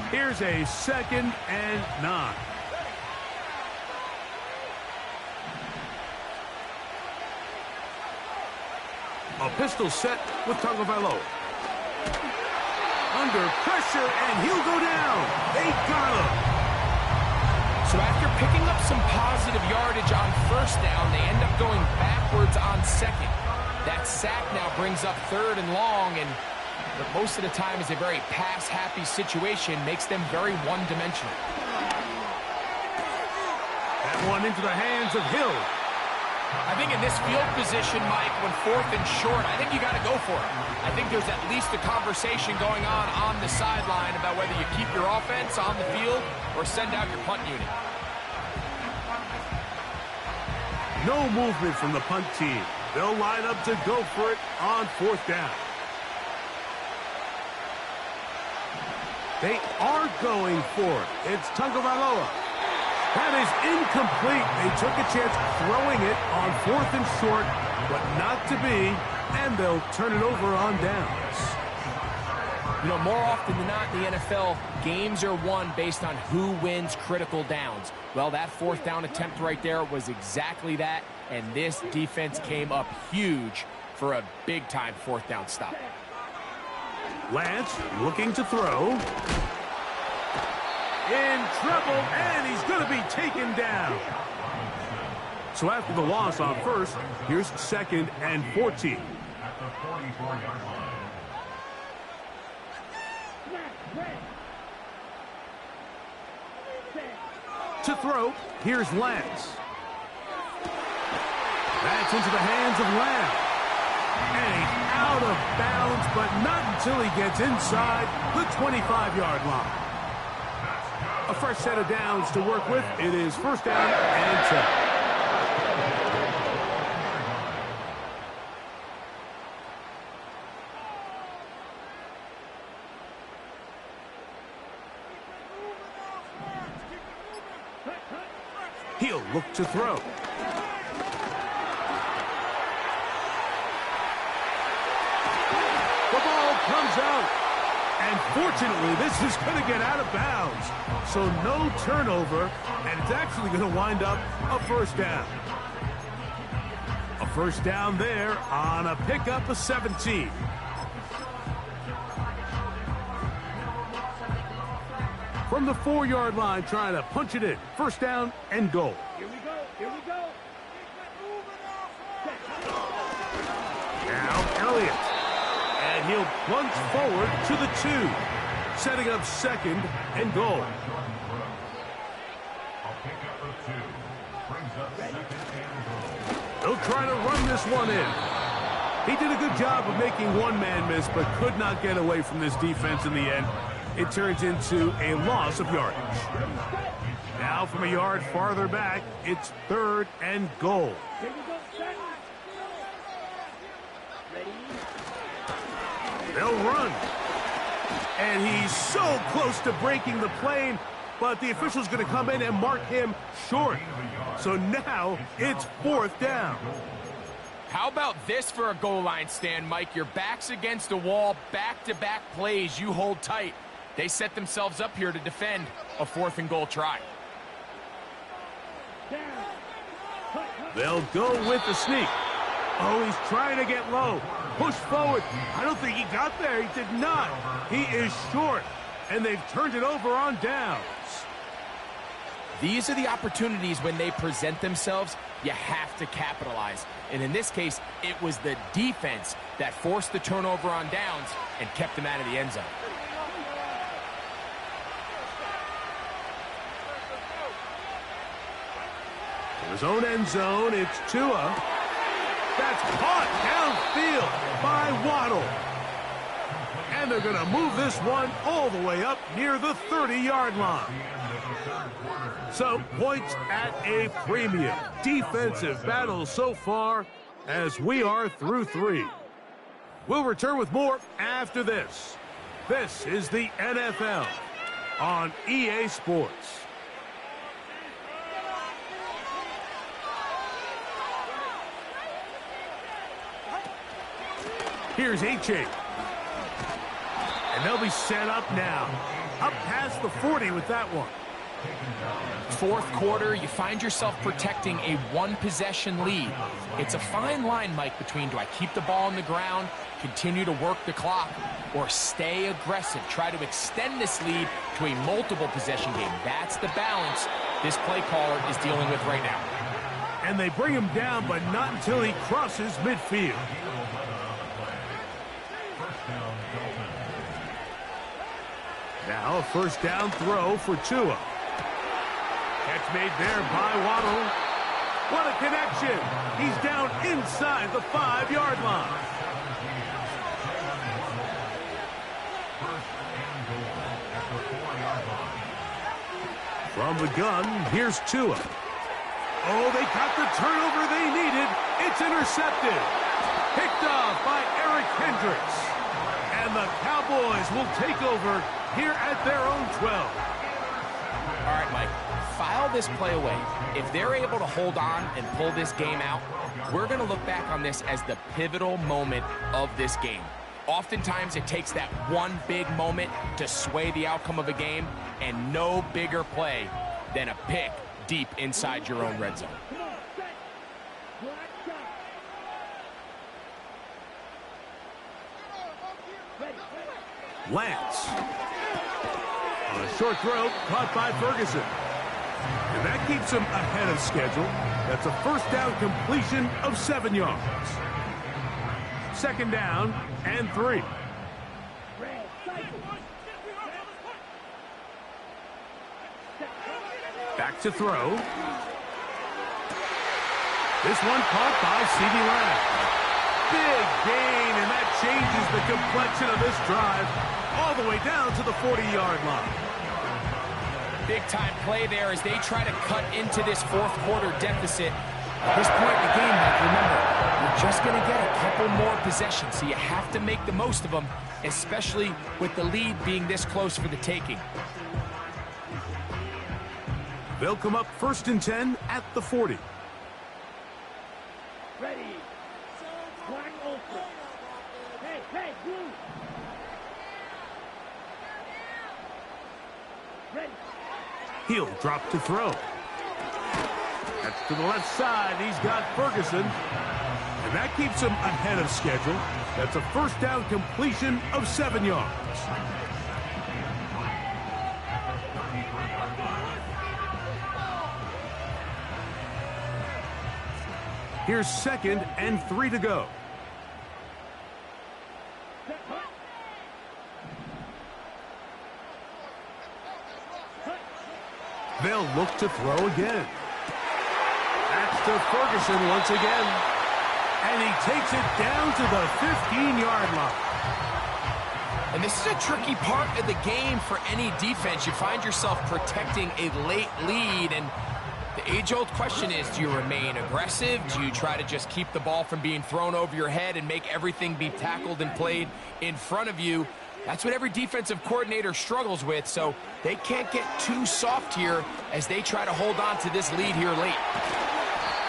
Here's a 2nd and 9. A pistol set with Tagovailoa. Under pressure, and he'll go down. They got him. So after picking up some positive yardage on first down, they end up going backwards on second. That sack now brings up 3rd and long, and most of the time is a very pass-happy situation, makes them very one-dimensional. That one into the hands of Hill. I think in this field position, Mike, when 4th and short, I think you got to go for it. I think there's at least a conversation going on the sideline about whether you keep your offense on the field or send out your punt unit. No movement from the punt team. They'll line up to go for it on 4th down. They are going for it. It's Tagovailoa. That is incomplete. They took a chance throwing it on 4th and short, but not to be, and they'll turn it over on downs. You know, more often than not in the NFL, games are won based on who wins critical downs. Well, that fourth down attempt right there was exactly that, and this defense came up huge for a big-time fourth down stop. Lance looking to throw. In trouble, and he's going to be taken down. So after the loss on first, here's 2nd and 14. At the 44-yard line. To throw, here's Lance. That's into the hands of Lamb. And he's out of bounds, but not until he gets inside the 25-yard line. A fresh set of downs to work with. It is 1st down and 10. He'll look to throw. The ball comes out. And fortunately, this is going to get out of bounds. So no turnover, and it's actually going to wind up a 1st down. A 1st down there on a pickup of 17. From the 4-yard line, trying to punch it in. 1st down and goal. Here we go. Here we go. Now Elliott. And he'll plunge forward to the 2. Setting up 2nd and goal. They'll try to run this one in. He did a good job of making one man miss, but could not get away from this defense in the end. It turns into a loss of yardage. Now from a yard farther back, it's 3rd and goal. They'll run. And he's so close to breaking the plane, but the official's going to come in and mark him short. So now it's 4th down. How about this for a goal line stand, Mike? Your back's against the wall, back-to-back plays, you hold tight. They set themselves up here to defend a 4th and goal try. They'll go with the sneak. Oh, he's trying to get low. Push forward. I don't think he got there. He did not. He is short. And they've turned it over on downs. These are the opportunities when they present themselves, you have to capitalize. And in this case, it was the defense that forced the turnover on downs and kept them out of the end zone. In his own end zone, it's Tua. That's caught downfield by Waddle. And they're going to move this one all the way up near the 30-yard line. So, points at a premium. Defensive battle so far as we are through 3. We'll return with more after this. This is the NFL on EA Sports. Here's H.A. And they'll be set up now. Up past the 40 with that one. 4th quarter, you find yourself protecting a 1-possession lead. It's a fine line, Mike, between do I keep the ball on the ground, continue to work the clock, or stay aggressive, try to extend this lead to a multiple possession game. That's the balance this play caller is dealing with right now. And they bring him down, but not until he crosses midfield. Now a 1st down throw for Tua. Catch made there by Waddle. What a connection. He's down inside the 5-yard line. From the gun, here's Tua. Oh, they got the turnover they needed. It's intercepted. Picked off by Eric Hendricks. And the Cowboys will take over here at their own 12. All right, Mike, file this play away. If they're able to hold on and pull this game out, we're going to look back on this as the pivotal moment of this game. Oftentimes, it takes that one big moment to sway the outcome of a game, and no bigger play than a pick deep inside your own red zone. Lance. On a short throw, caught by Ferguson. And that keeps him ahead of schedule. That's a first down completion of 7 yards. Second down and 3. Back to throw. This one caught by CeeDee Lamb. Big gain, and that changes the complexion of this drive all the way down to the 40-yard line. Big-time play there as they try to cut into this fourth-quarter deficit. At this point in the game, Mike, remember, you're just going to get a couple more possessions, so you have to make the most of them, especially with the lead being this close for the taking. They'll come up 1st and 10 at the 40. Ready. Black open. Hey, blue. Ready. He'll drop to throw. That's to the left side. He's got Ferguson. And that keeps him ahead of schedule. That's a first down completion of 7 yards. Here's 2nd and 3 to go. They'll look to throw again. That's to Ferguson once again. And he takes it down to the 15-yard line. And this is a tricky part of the game for any defense. You find yourself protecting a late lead, and the age-old question is, do you remain aggressive? Do you try to just keep the ball from being thrown over your head and make everything be tackled and played in front of you? That's what every defensive coordinator struggles with, so they can't get too soft here as they try to hold on to this lead here late.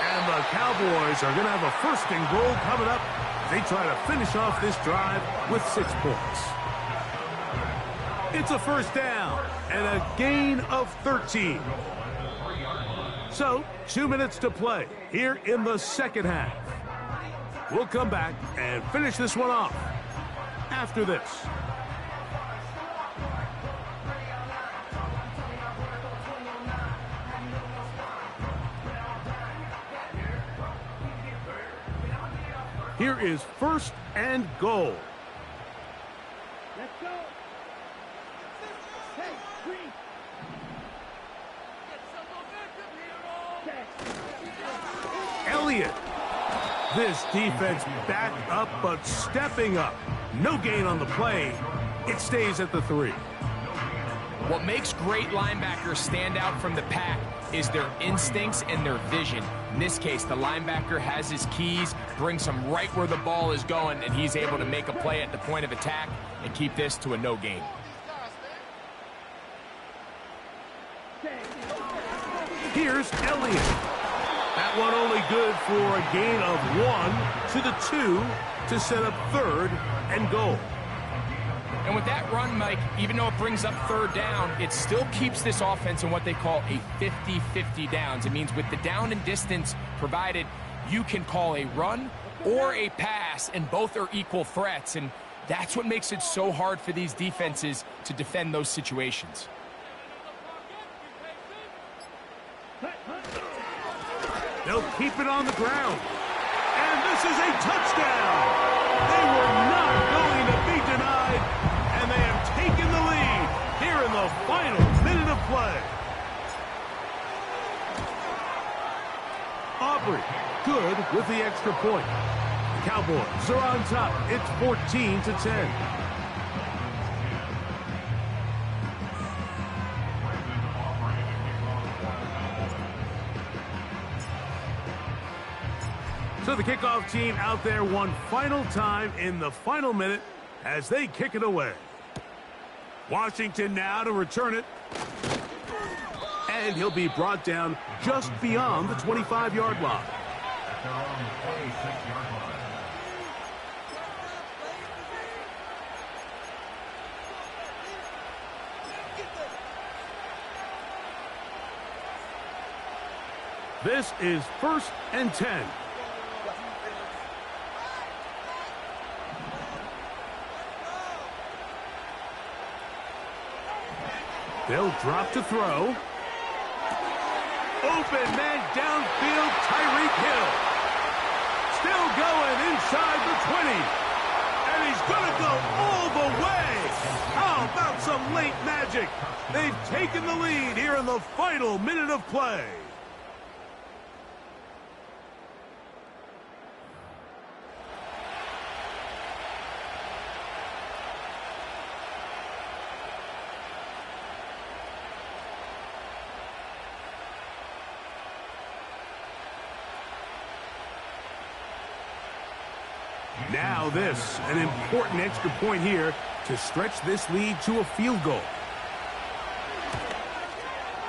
And the Cowboys are going to have a 1st and goal coming up. They try to finish off this drive with 6 points. It's a first down and a gain of 13. So, 2 minutes to play here in the second half. We'll come back and finish this one off after this. Here is 1st and goal. Let's go. Hey, green. Elliott. This defense back up, but stepping up. No gain on the play. It stays at the 3. What makes great linebackers stand out from the pack is their instincts and their vision. In this case, the linebacker has his keys, brings him right where the ball is going, and he's able to make a play at the point of attack and keep this to a no gain. Here's Elliott. That one only good for a gain of 1 to the 2 to set up 3rd and goal. And with that run, Mike, even though it brings up 3rd down, it still keeps this offense in what they call a 50-50 downs. It means with the down and distance provided, you can call a run or a pass, and both are equal threats. And that's what makes it so hard for these defenses to defend those situations. They'll keep it on the ground. And this is a touchdown. They were not going to be denied, and they have taken the lead here in the final minute of play. Aubrey, good with the extra point. The Cowboys are on top. It's 14-10. So the kickoff team out there one final time in the final minute as they kick it away. Washington now to return it. And he'll be brought down just beyond the 25-yard line. This is 1st and 10. They'll drop to throw. Open man downfield, Tyreek Hill. Still going inside the 20. And he's going to go all the way. How about some late magic? They've taken the lead here in the final minute of play. Now this, an important extra point here to stretch this lead to a field goal.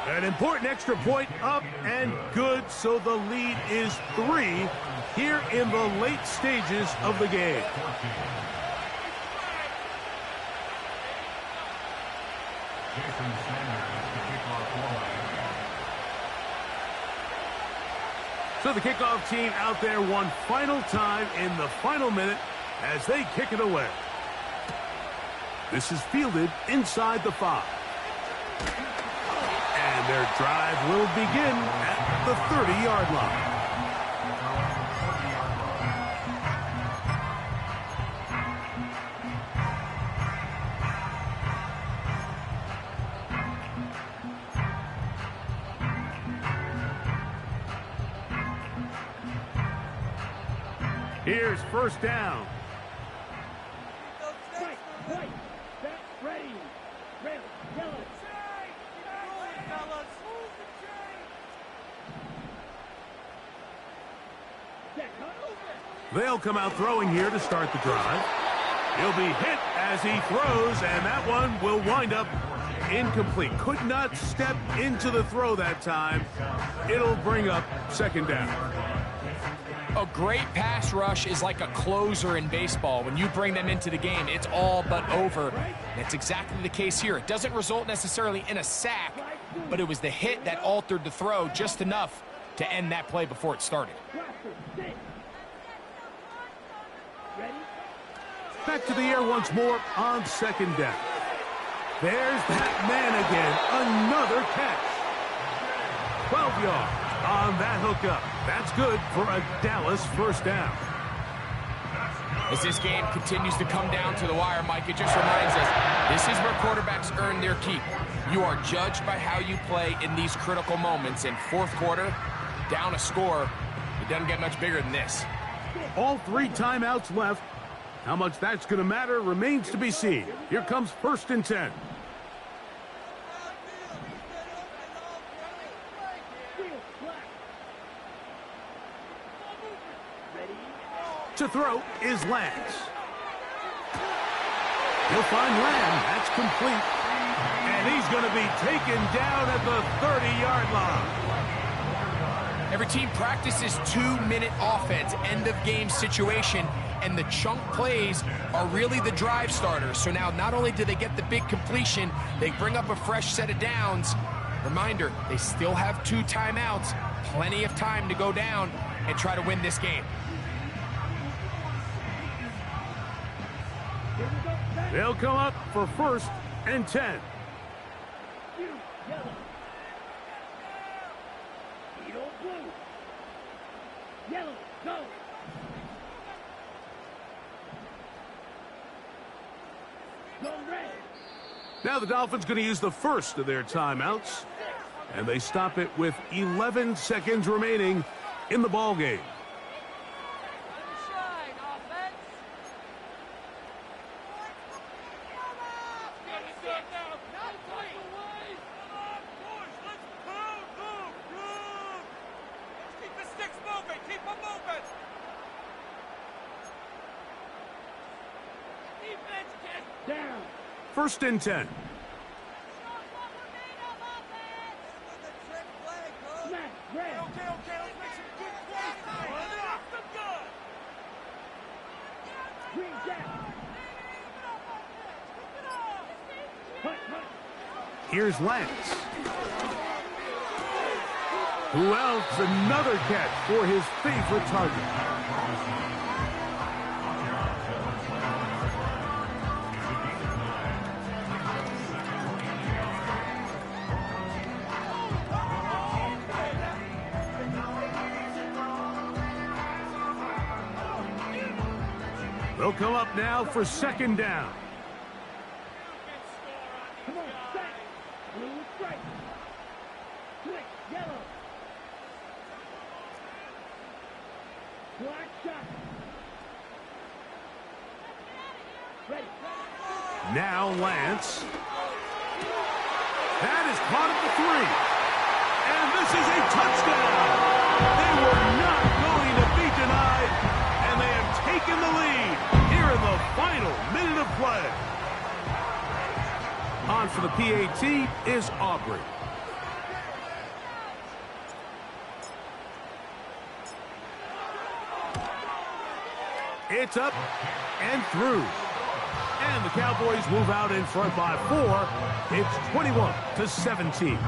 An important extra point up and good, so the lead is 3 here in the late stages of the game. So the kickoff team out there one final time in the final minute as they kick it away. This is fielded inside the 5. And their drive will begin at the 30-yard line. Here's 1st down. Right, set, ready. Red, yellow. They'll come out throwing here to start the drive. He'll be hit as he throws, and that one will wind up incomplete. Could not step into the throw that time. It'll bring up 2nd down. A great pass rush is like a closer in baseball. When you bring them into the game, it's all but over. That's exactly the case here. It doesn't result necessarily in a sack, but it was the hit that altered the throw just enough to end that play before it started. Back to the air once more on 2nd down. There's that man again. Another catch. 12 yards on that hookup. That's good for a Dallas 1st down. As this game continues to come down to the wire, Mike, it just reminds us, this is where quarterbacks earn their keep. You are judged by how you play in these critical moments. In 4th quarter, down a score, it doesn't get much bigger than this. All 3 timeouts left. How much that's going to matter remains to be seen. Here comes 1st and 10. To throw is Lance. He'll find Lamb. That's complete. And he's going to be taken down at the 30-yard line. Every team practices 2-minute offense, end-of-game situation, and the chunk plays are really the drive starters. So now not only do they get the big completion, they bring up a fresh set of downs. Reminder, they still have 2 timeouts, plenty of time to go down and try to win this game. They'll come up for 1st and 10. Yellow, go. Now the Dolphins going to use the first of their timeouts, and they stop it with 11 seconds remaining in the ball game. Down. 1st and 10. Here's Lance. Who else? Another catch for his favorite target. They'll come up now for second down. Come on, set. Blue strike. Switch, yellow. Black shot. Ready. Now Lance. That is caught at the 3. And this is a touchdown. They were not going to be denied, and they have taken the lead here in the final minute of play. On for the PAT is Aubrey. It's up and through. And the Cowboys move out in front by 4. It's 21-17.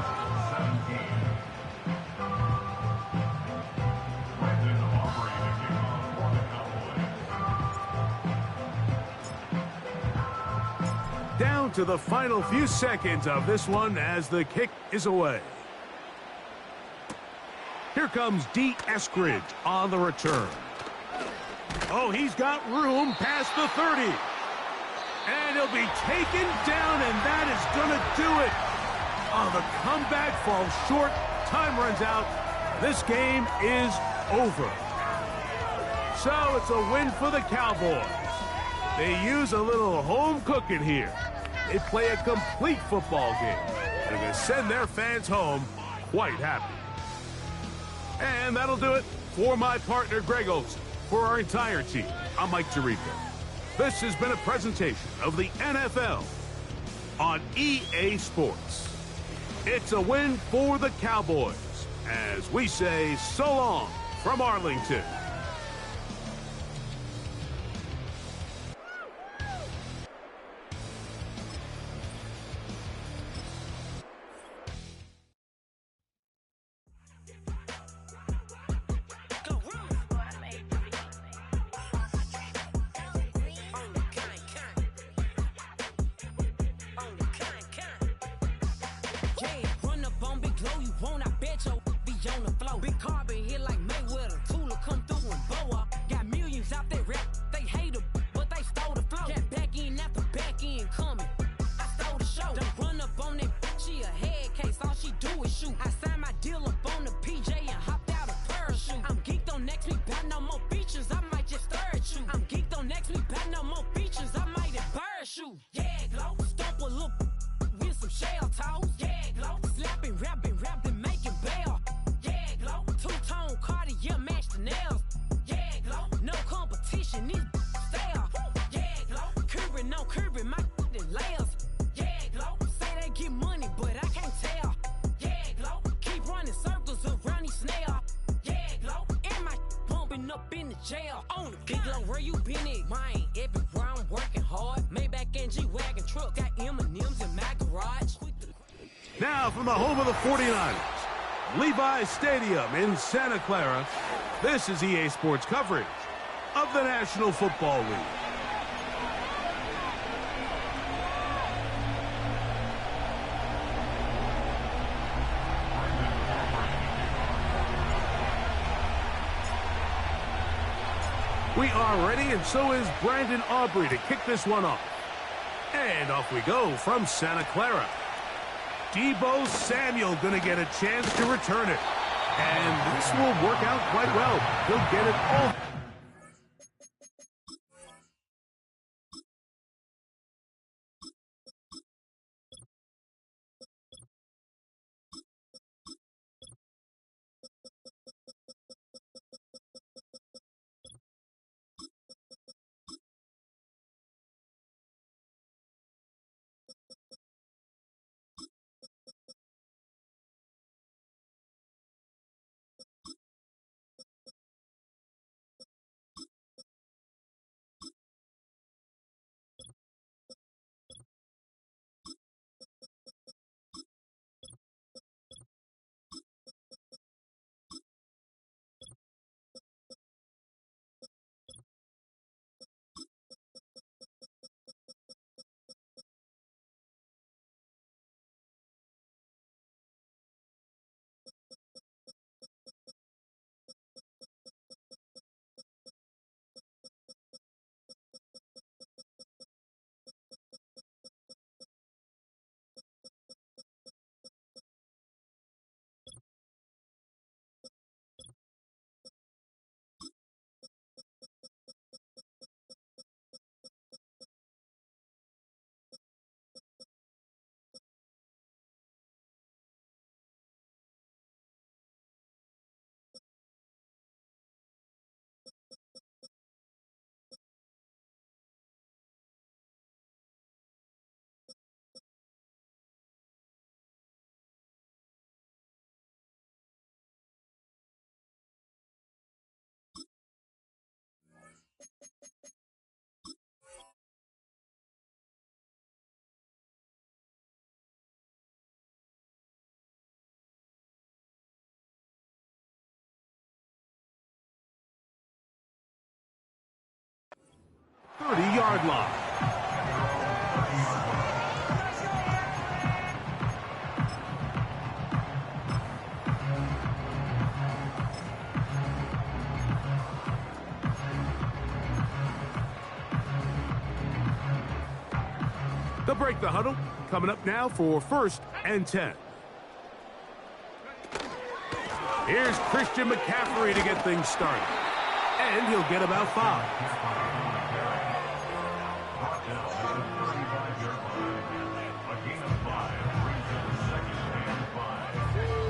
Down to the final few seconds of this one as the kick is away. Here comes D. Eskridge on the return. Oh, he's got room past the 30. And he'll be taken down, and that is going to do it. Oh, the comeback falls short. Time runs out. This game is over. So it's a win for the Cowboys. They use a little home cooking here. They play a complete football game. They're going to send their fans home quite happy. And that'll do it for my partner, Greg Olson. For our entire team, I'm Mike Tirico. This has been a presentation of the NFL on EA Sports. It's a win for the Cowboys as we say so long from Arlington. Now from the home of the 49ers, Levi's Stadium in Santa Clara, this is EA Sports coverage of the National Football League. We are ready, and so is Brandon Aubrey to kick this one off. And off we go from Santa Clara. Deebo Samuel going to get a chance to return it. And this will work out quite well. He'll get it all. 30-yard line. They'll break the huddle. Coming up now for 1st and 10. Here's Christian McCaffrey to get things started. And he'll get about 5.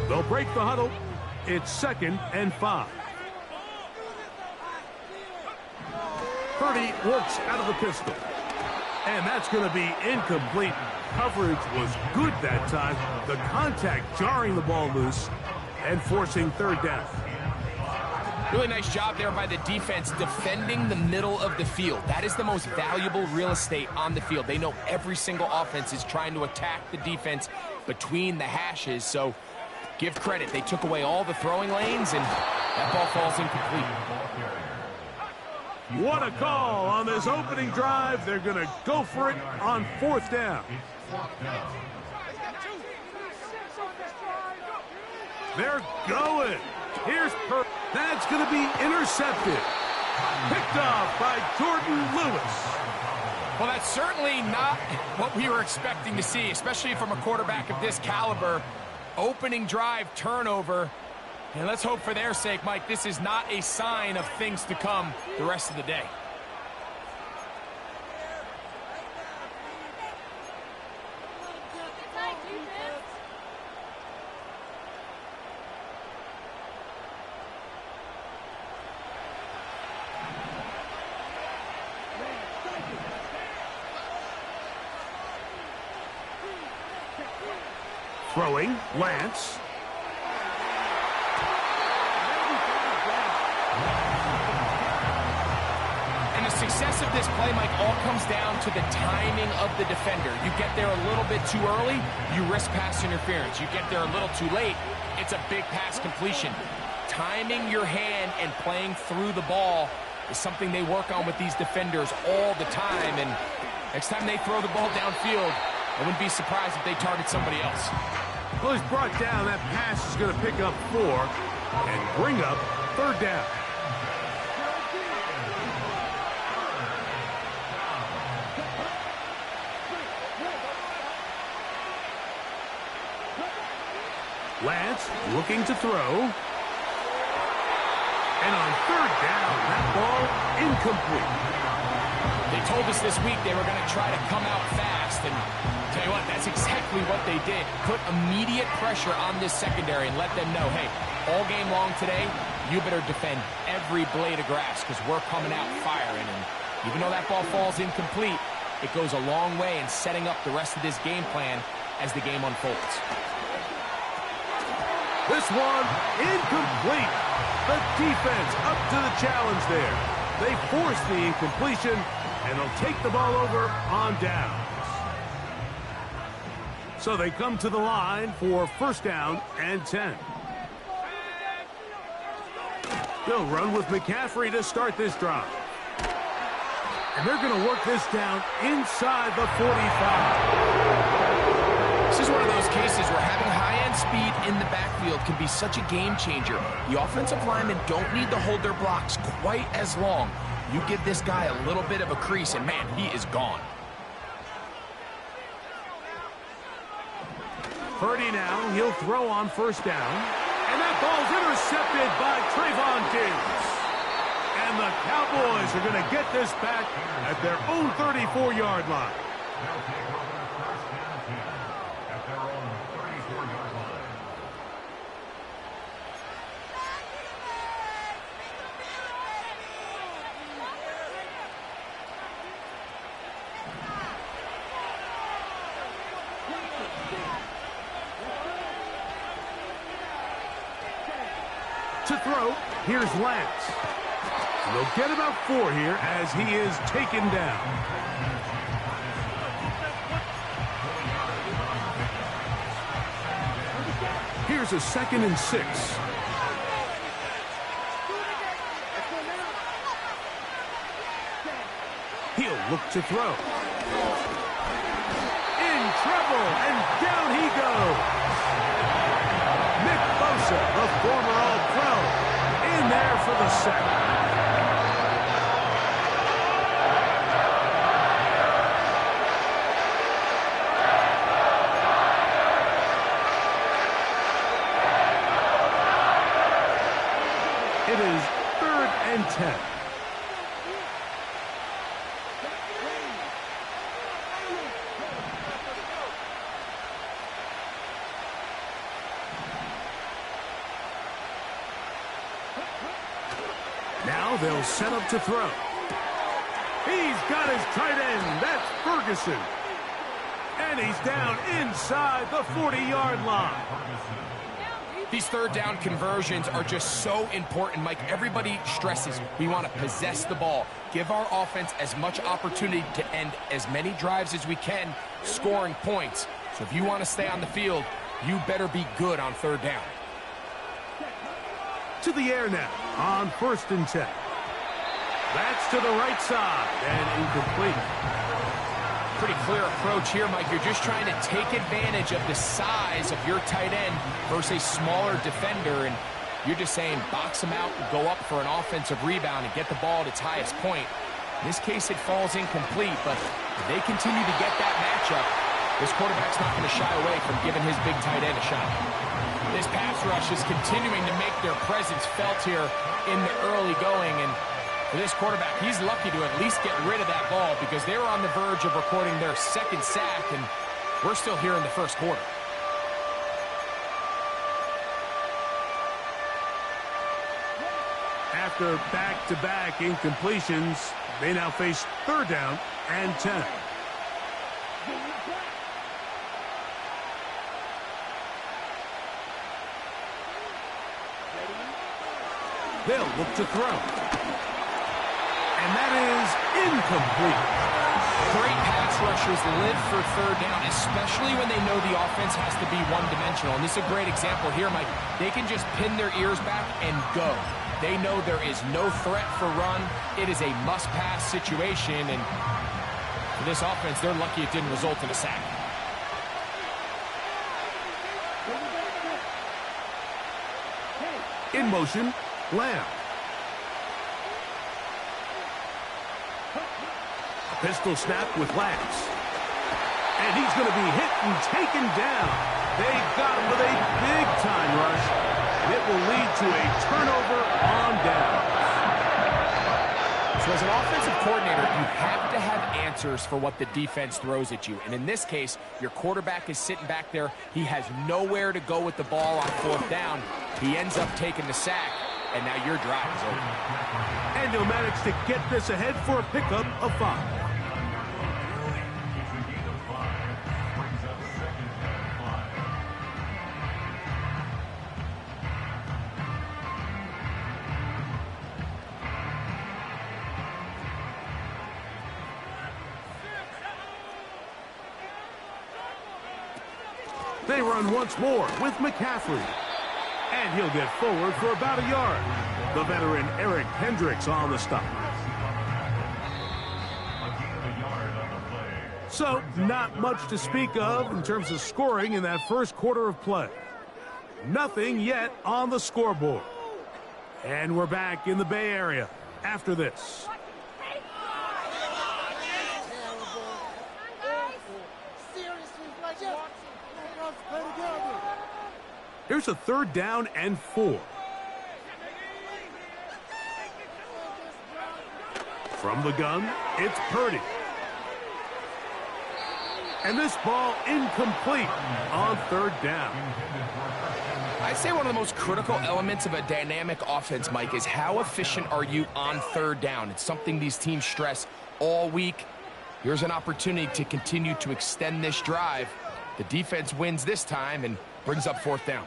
They'll break the huddle. It's 2nd and 5. Purdy works out of the pistol. And that's going to be incomplete. Coverage was good that time. The contact jarring the ball loose and forcing 3rd down. Really nice job there by the defense defending the middle of the field. That is the most valuable real estate on the field. They know every single offense is trying to attack the defense between the hashes. So give credit. They took away all the throwing lanes, and that ball falls incomplete. What a call on this opening drive. They're going to go for it on 4th down. They're going. Here's that's going to be intercepted. Picked off by Jordan Lewis. Well, that's certainly not what we were expecting to see, especially from a quarterback of this caliber. Opening drive turnover. And let's hope for their sake, Mike, this is not a sign of things to come the rest of the day. Throwing, Lance. And the success of this play, Mike, all comes down to the timing of the defender. You get there a little bit too early, you risk pass interference. You get there a little too late, it's a big pass completion. Timing your hand and playing through the ball is something they work on with these defenders all the time. And next time they throw the ball downfield, I wouldn't be surprised if they target somebody else. Well, he's brought down. That pass is going to pick up 4 and bring up 3rd down. Lance looking to throw. And on 3rd down, that ball incomplete. They told us this week they were going to try to come out fast, and tell you what, that's exactly what they did. Put immediate pressure on this secondary and let them know, hey, all game long today, you better defend every blade of grass because we're coming out firing. And even though that ball falls incomplete, it goes a long way in setting up the rest of this game plan as the game unfolds. This one incomplete. The defense up to the challenge there. They force the incompletion, and they'll take the ball over on downs. So they come to the line for 1st down and 10. They'll run with McCaffrey to start this drive. And they're going to work this down inside the 45. This is one of those cases where having high-end speed in the backfield can be such a game changer. The offensive linemen don't need to hold their blocks quite as long. You give this guy a little bit of a crease, and man, he is gone. Purdy now, he'll throw on 1st down. And that ball's intercepted by Trayvon Diggs. And the Cowboys are going to get this back at their own 34-yard line. To throw, here's Lance. And they'll get about 4 here as he is taken down. Here's a 2nd and 6. He'll look to throw. In trouble, and down he goes. Nick Bosa, the former All-Pro, in there for the sack. It is 3rd and 10. Now they'll set up to throw. He's got his tight end. That's Ferguson. And he's down inside the 40-yard line. These 3rd down conversions are just so important, Mike. Everybody stresses we want to possess the ball, give our offense as much opportunity to end as many drives as we can, scoring points. So if you want to stay on the field, you better be good on 3rd down. To the air now on 1st and 10. That's to the right side and incomplete. Pretty clear approach here, Mike. You're just trying to take advantage of the size of your tight end versus a smaller defender, and you're just saying box him out and go up for an offensive rebound and get the ball at its highest point. In this case, it falls incomplete, but if they continue to get that matchup, this quarterback's not going to shy away from giving his big tight end a shot. This pass rush is continuing to make their presence felt here in the early going, and for this quarterback, he's lucky to at least get rid of that ball because they were on the verge of recording their 2nd sack, and we're still here in the 1st quarter. After back-to-back incompletions, they now face 3rd down and 10. They'll look to throw. And that is incomplete. Great pass rushers live for 3rd down, especially when they know the offense has to be one-dimensional. And this is a great example here, Mike. They can just pin their ears back and go. They know there is no threat for run. It is a must-pass situation, and for this offense, they're lucky it didn't result in a sack. In motion, Lamb. Pistol snap with Lance. And he's going to be hit and taken down. They got him with a big-time rush. And it will lead to a turnover on downs. So as an offensive coordinator, you have to have answers for what the defense throws at you. And in this case, your quarterback is sitting back there. He has nowhere to go with the ball on 4th down. He ends up taking the sack, and now your drive is over. And he'll manage to get this ahead for a pickup of 5. They run once more with McCaffrey. And he'll get forward for about a yard. The veteran Eric Hendricks on the stop. So, not much to speak of in terms of scoring in that 1st quarter of play. Nothing yet on the scoreboard. And we're back in the Bay Area after this. Here's a 3rd down and 4. From the gun, it's Purdy. And this ball incomplete on 3rd down. I'd say one of the most critical elements of a dynamic offense, Mike, is how efficient are you on 3rd down. It's something these teams stress all week. Here's an opportunity to continue to extend this drive. The defense wins this time and brings up 4th down.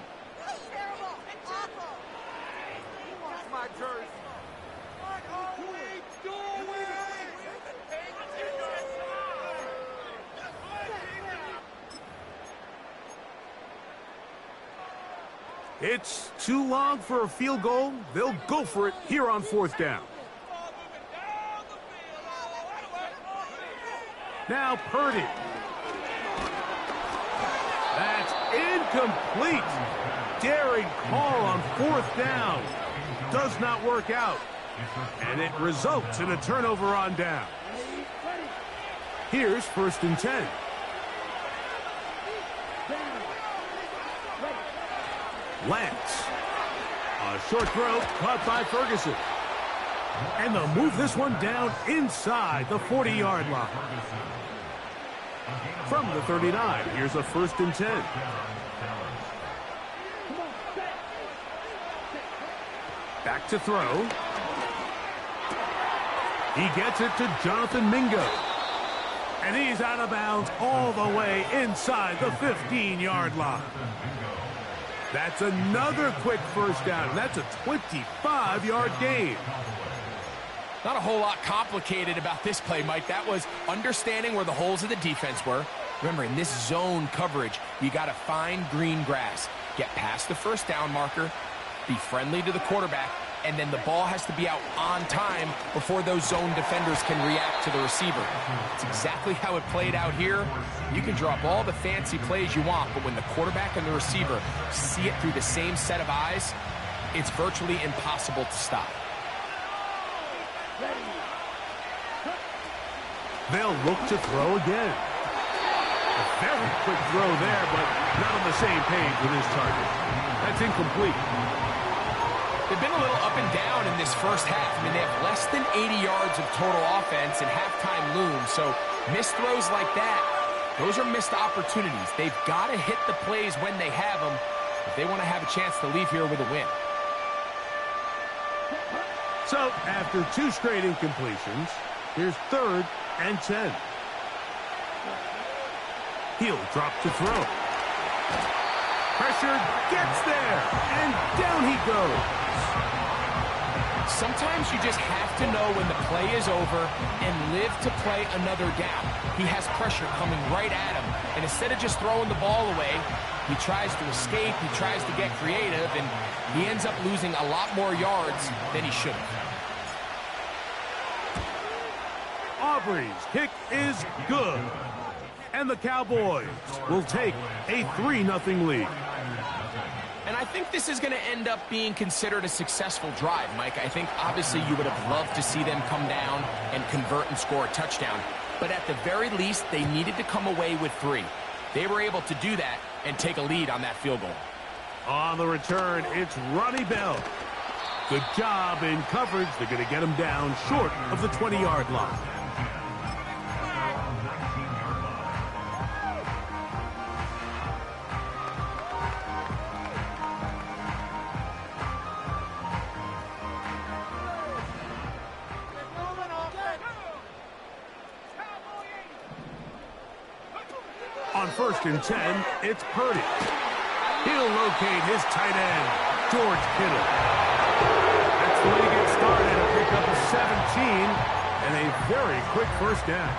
It's too long for a field goal. They'll go for it here on 4th down. Now Purdy. That's incomplete. Daring call on 4th down. Does not work out. And it results in a turnover on down. Here's 1st and 10. Lance. A short throw caught by Ferguson. And they'll move this one down inside the 40-yard line. From the 39, here's a 1st and 10. Back to throw. He gets it to Jonathan Mingo. And he's out of bounds all the way inside the 15-yard line. That's another quick 1st down. That's a 25-yard gain. Not a whole lot complicated about this play, Mike. That was understanding where the holes of the defense were. Remember, in this zone coverage, you got to find green grass. Get past the 1st down marker, be friendly to the quarterback, and then the ball has to be out on time before those zone defenders can react to the receiver. It's exactly how it played out here. You can draw up all the fancy plays you want, but when the quarterback and the receiver see it through the same set of eyes, it's virtually impossible to stop. They'll look to throw again. A very quick throw there, but not on the same page with his target. That's incomplete. They've been a little up and down in this first half. I mean, they have less than 80 yards of total offense and halftime looms, so missed throws like that, those are missed opportunities. They've got to hit the plays when they have them if they want to have a chance to leave here with a win. So, after 2 straight incompletions, here's 3rd and 10. He'll drop to throw. Pressure gets there, and down he goes. Sometimes you just have to know when the play is over and live to play another down. He has pressure coming right at him, and instead of just throwing the ball away, he tries to escape, he tries to get creative, and he ends up losing a lot more yards than he should have. Aubrey's kick is good. And the Cowboys will take a 3-0 lead. And I think this is going to end up being considered a successful drive, Mike. I think obviously you would have loved to see them come down and convert and score a touchdown. But at the very least, they needed to come away with 3. They were able to do that and take a lead on that field goal. On the return, it's Ronnie Bell. Good job in coverage. They're going to get him down short of the 20-yard line. On 1st and 10, it's Purdy. He'll locate his tight end, George Kittle. That's the way to get started. A pickup of 17 and a very quick 1st down.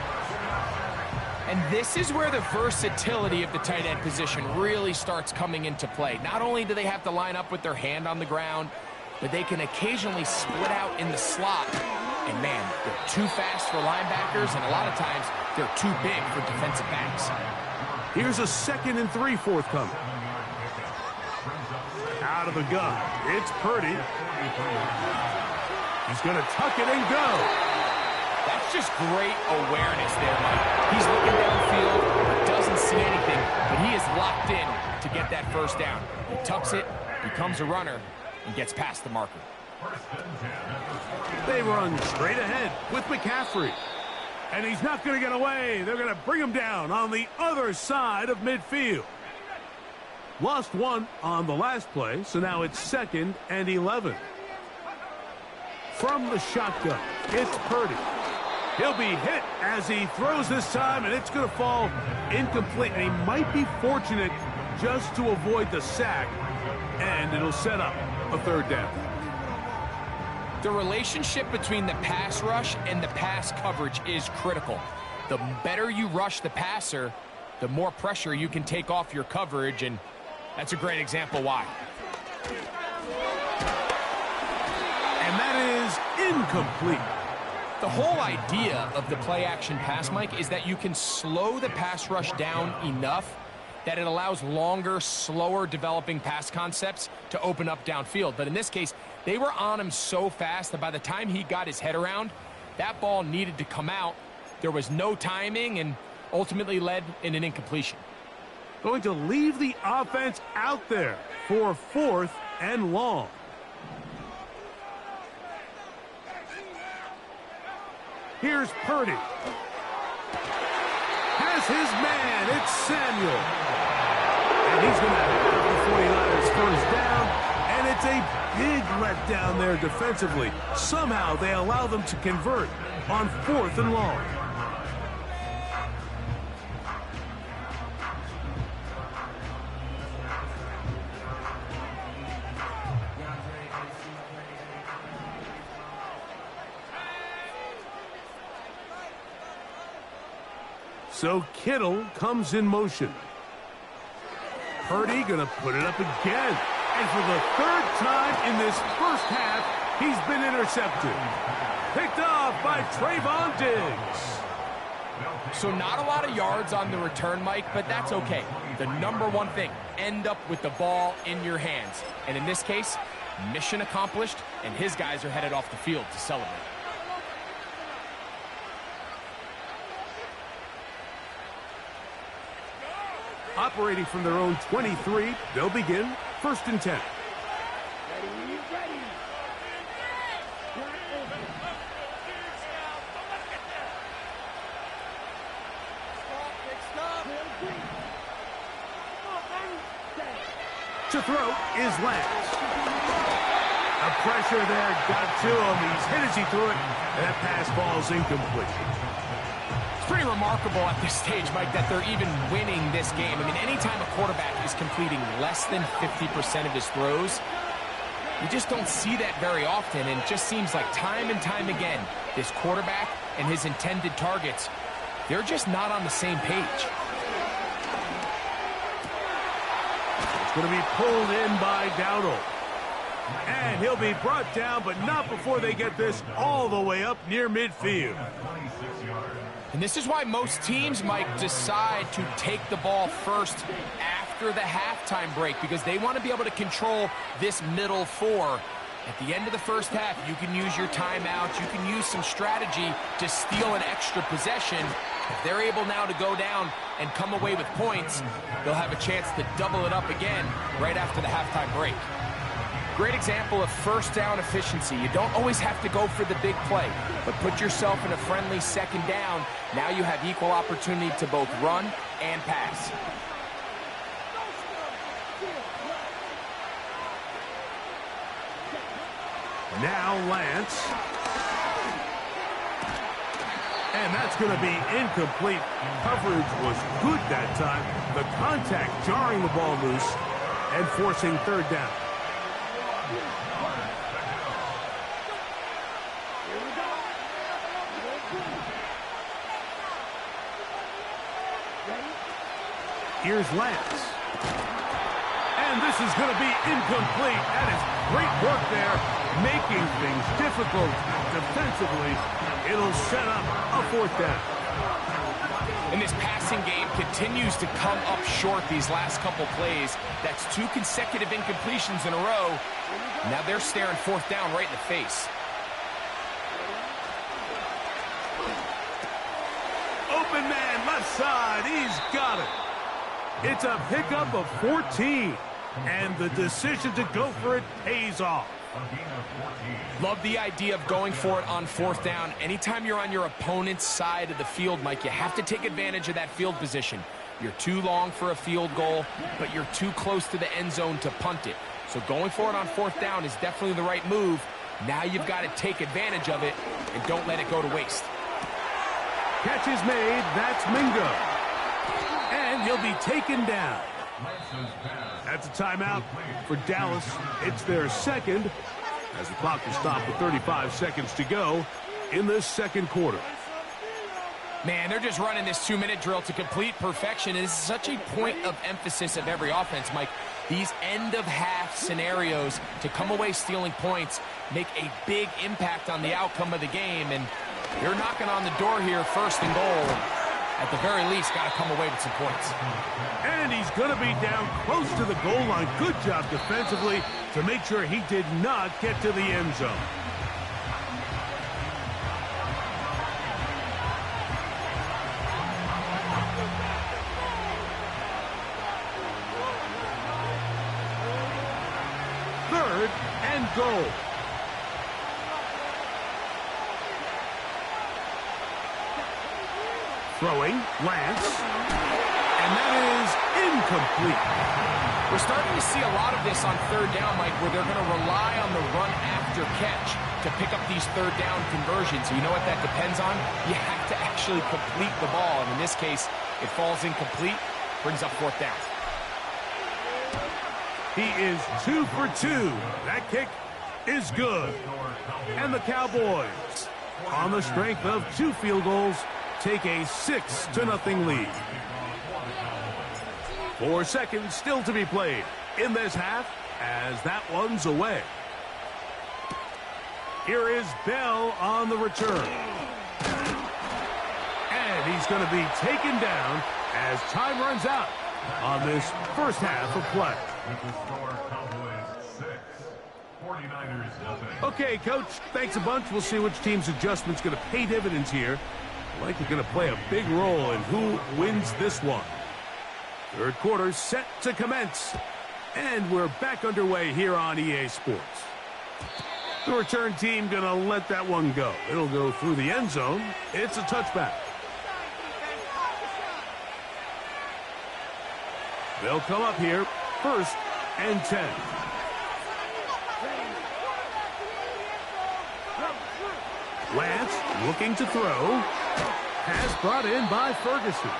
And this is where the versatility of the tight end position really starts coming into play. Not only do they have to line up with their hand on the ground, but they can occasionally split out in the slot. And man, they're too fast for linebackers, and a lot of times they're too big for defensive backs. Here's a 2nd and 3 forthcoming. Out of the gun, it's Purdy. He's going to tuck it and go. That's just great awareness there, Mike. He's looking downfield, he doesn't see anything, but he is locked in to get that 1st down. He tucks it, becomes a runner, and gets past the marker. They run straight ahead with McCaffrey. And he's not going to get away. They're going to bring him down on the other side of midfield. Lost 1 on the last play, so now it's 2nd and 11. From the shotgun, it's Purdy. He'll be hit as he throws this time, and it's going to fall incomplete. And he might be fortunate just to avoid the sack, and it'll set up a 3rd down. The relationship between the pass rush and the pass coverage is critical. The better you rush the passer, the more pressure you can take off your coverage, and that's a great example why. And that is incomplete. The whole idea of the play-action pass, Mike, is that you can slow the pass rush down enough that it allows longer, slower developing pass concepts to open up downfield. But in this case, they were on him so fast that by the time he got his head around, that ball needed to come out. There was no timing and ultimately led in an incompletion. Going to leave the offense out there for 4th and long. Here's Purdy. Has his man. It's Samuel. And he's going to have the 49ers first down. And it's a big letdown there defensively. Somehow they allow them to convert on 4th and long. So Kittle comes in motion. Purdy going to put it up again. And for the 3rd time in this first half, he's been intercepted. Picked off by Trayvon Diggs. So not a lot of yards on the return, Mike, but that's okay. The number one thing, end up with the ball in your hands. And in this case, mission accomplished, and his guys are headed off the field to celebrate. Operating from their own 23, they'll begin 1st and 10. Ready. To throw is Lance. A pressure there got to him. He's hit as he threw it, and that pass ball's incomplete. It's pretty remarkable at this stage, Mike, that they're even winning this game. I mean, anytime a quarterback is completing less than 50% of his throws, you just don't see that very often, and it just seems like time and time again, this quarterback and his intended targets, they're just not on the same page. Going to be pulled in by Dowdle. And he'll be brought down, but not before they get this all the way up near midfield. And this is why most teams, Mike, decide to take the ball first after the halftime break, because they want to be able to control this middle 4. At the end of the first half, you can use your timeouts, you can use some strategy to steal an extra possession. If they're able now to go down and come away with points, they'll have a chance to double it up again right after the halftime break. Great example of first down efficiency. You don't always have to go for the big play, but put yourself in a friendly 2nd down. Now you have equal opportunity to both run and pass. Now Lance. And that's going to be incomplete. Coverage was good that time. The contact jarring the ball loose and forcing 3rd down. Here's Lance. And this is going to be incomplete. That is great work there, making things difficult defensively. It'll set up a 4th down. And this passing game continues to come up short these last couple plays. That's 2 consecutive incompletions in a row. Now they're staring 4th down right in the face. Open man, left side. He's got it. It's a pickup of 14. And the decision to go for it pays off. Love the idea of going for it on 4th down. Anytime you're on your opponent's side of the field, Mike, you have to take advantage of that field position. You're too long for a field goal, but you're too close to the end zone to punt it. So going for it on 4th down is definitely the right move. Now you've got to take advantage of it and don't let it go to waste. Catch is made. That's Mingo. And he'll be taken down. That's a timeout for Dallas. It's their 2nd as the clock will stop with 35 seconds to go in the 2nd quarter. Man, they're just running this 2-minute drill to complete perfection. It is such a point of emphasis of every offense, Mike. These end-of-half scenarios to come away stealing points make a big impact on the outcome of the game. And You're knocking on the door here, 1st and goal. At the very least, got to come away with some points. And he's going to be down close to the goal line. Good job defensively to make sure he did not get to the end zone. Third and goal. Throwing, Lance, and that is incomplete. We're starting to see a lot of this on 3rd down, Mike, where they're going to rely on the run after catch to pick up these 3rd down conversions. You know what that depends on? You have to actually complete the ball, and in this case, it falls incomplete, brings up 4th down. He is 2 for 2. That kick is good. And the Cowboys, on the strength of 2 field goals, take a 6-0 lead. 4 seconds still to be played in this half as that one's away. Here is Bell on the return. And he's going to be taken down as time runs out on this first half of play. With the score, Cowboys 6, 49ers nothing. Okay, Coach, thanks a bunch. We'll see which team's adjustment's going to pay dividends here. Likely going to play a big role in who wins this one. 3rd quarter set to commence. And we're back underway here on EA Sports. The return team going to let that one go. It'll go through the end zone. It's a touchback. They'll come up here, 1st and 10. Lance looking to throw. Pass brought in by Ferguson.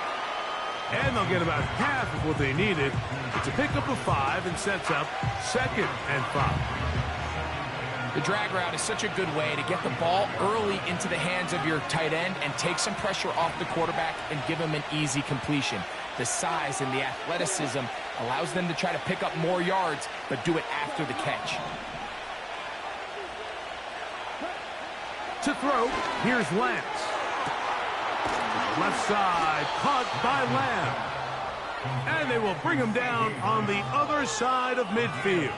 And they'll get about half of what they needed. It's a pickup of 5 and sets up 2nd and 5. The drag route is such a good way to get the ball early into the hands of your tight end and take some pressure off the quarterback and give him an easy completion. The size and the athleticism allows them to try to pick up more yards, but do it after the catch. To throw, here's Lance. Left side, caught by Lamb. And they will bring him down on the other side of midfield.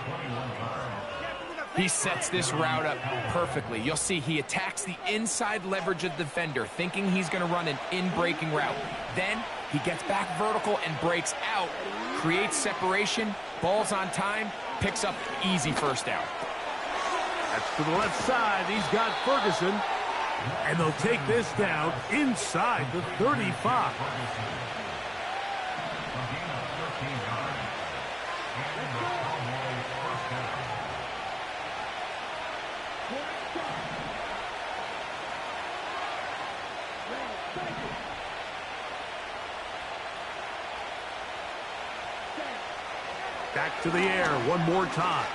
He sets this route up perfectly. You'll see he attacks the inside leverage of the defender, thinking he's going to run an in-breaking route. Then he gets back vertical and breaks out, creates separation, ball's on time, picks up easy 1st down. That's to the left side. He's got Ferguson. And they'll take this down inside the 35. Back to the air one more time.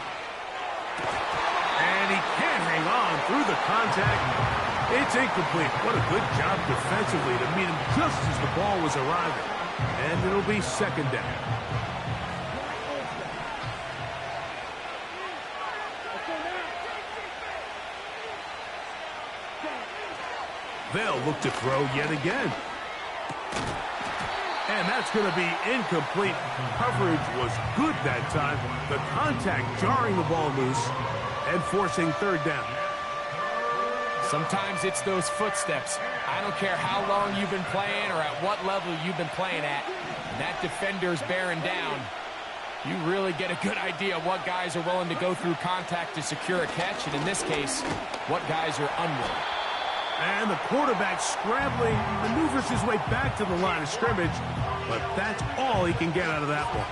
And he can't hang on through the contact. It's incomplete. What a good job defensively to meet him just as the ball was arriving. And it'll be 2nd down. They'll look to throw yet again. And that's going to be incomplete. Coverage was good that time. The contact jarring the ball loose and forcing 3rd down. Sometimes it's those footsteps. I don't care how long you've been playing or at what level you've been playing at. When that defender's bearing down, you really get a good idea of what guys are willing to go through contact to secure a catch, and in this case, what guys are unwilling. And the quarterback scrambling, maneuvers his way back to the line of scrimmage, but that's all he can get out of that one.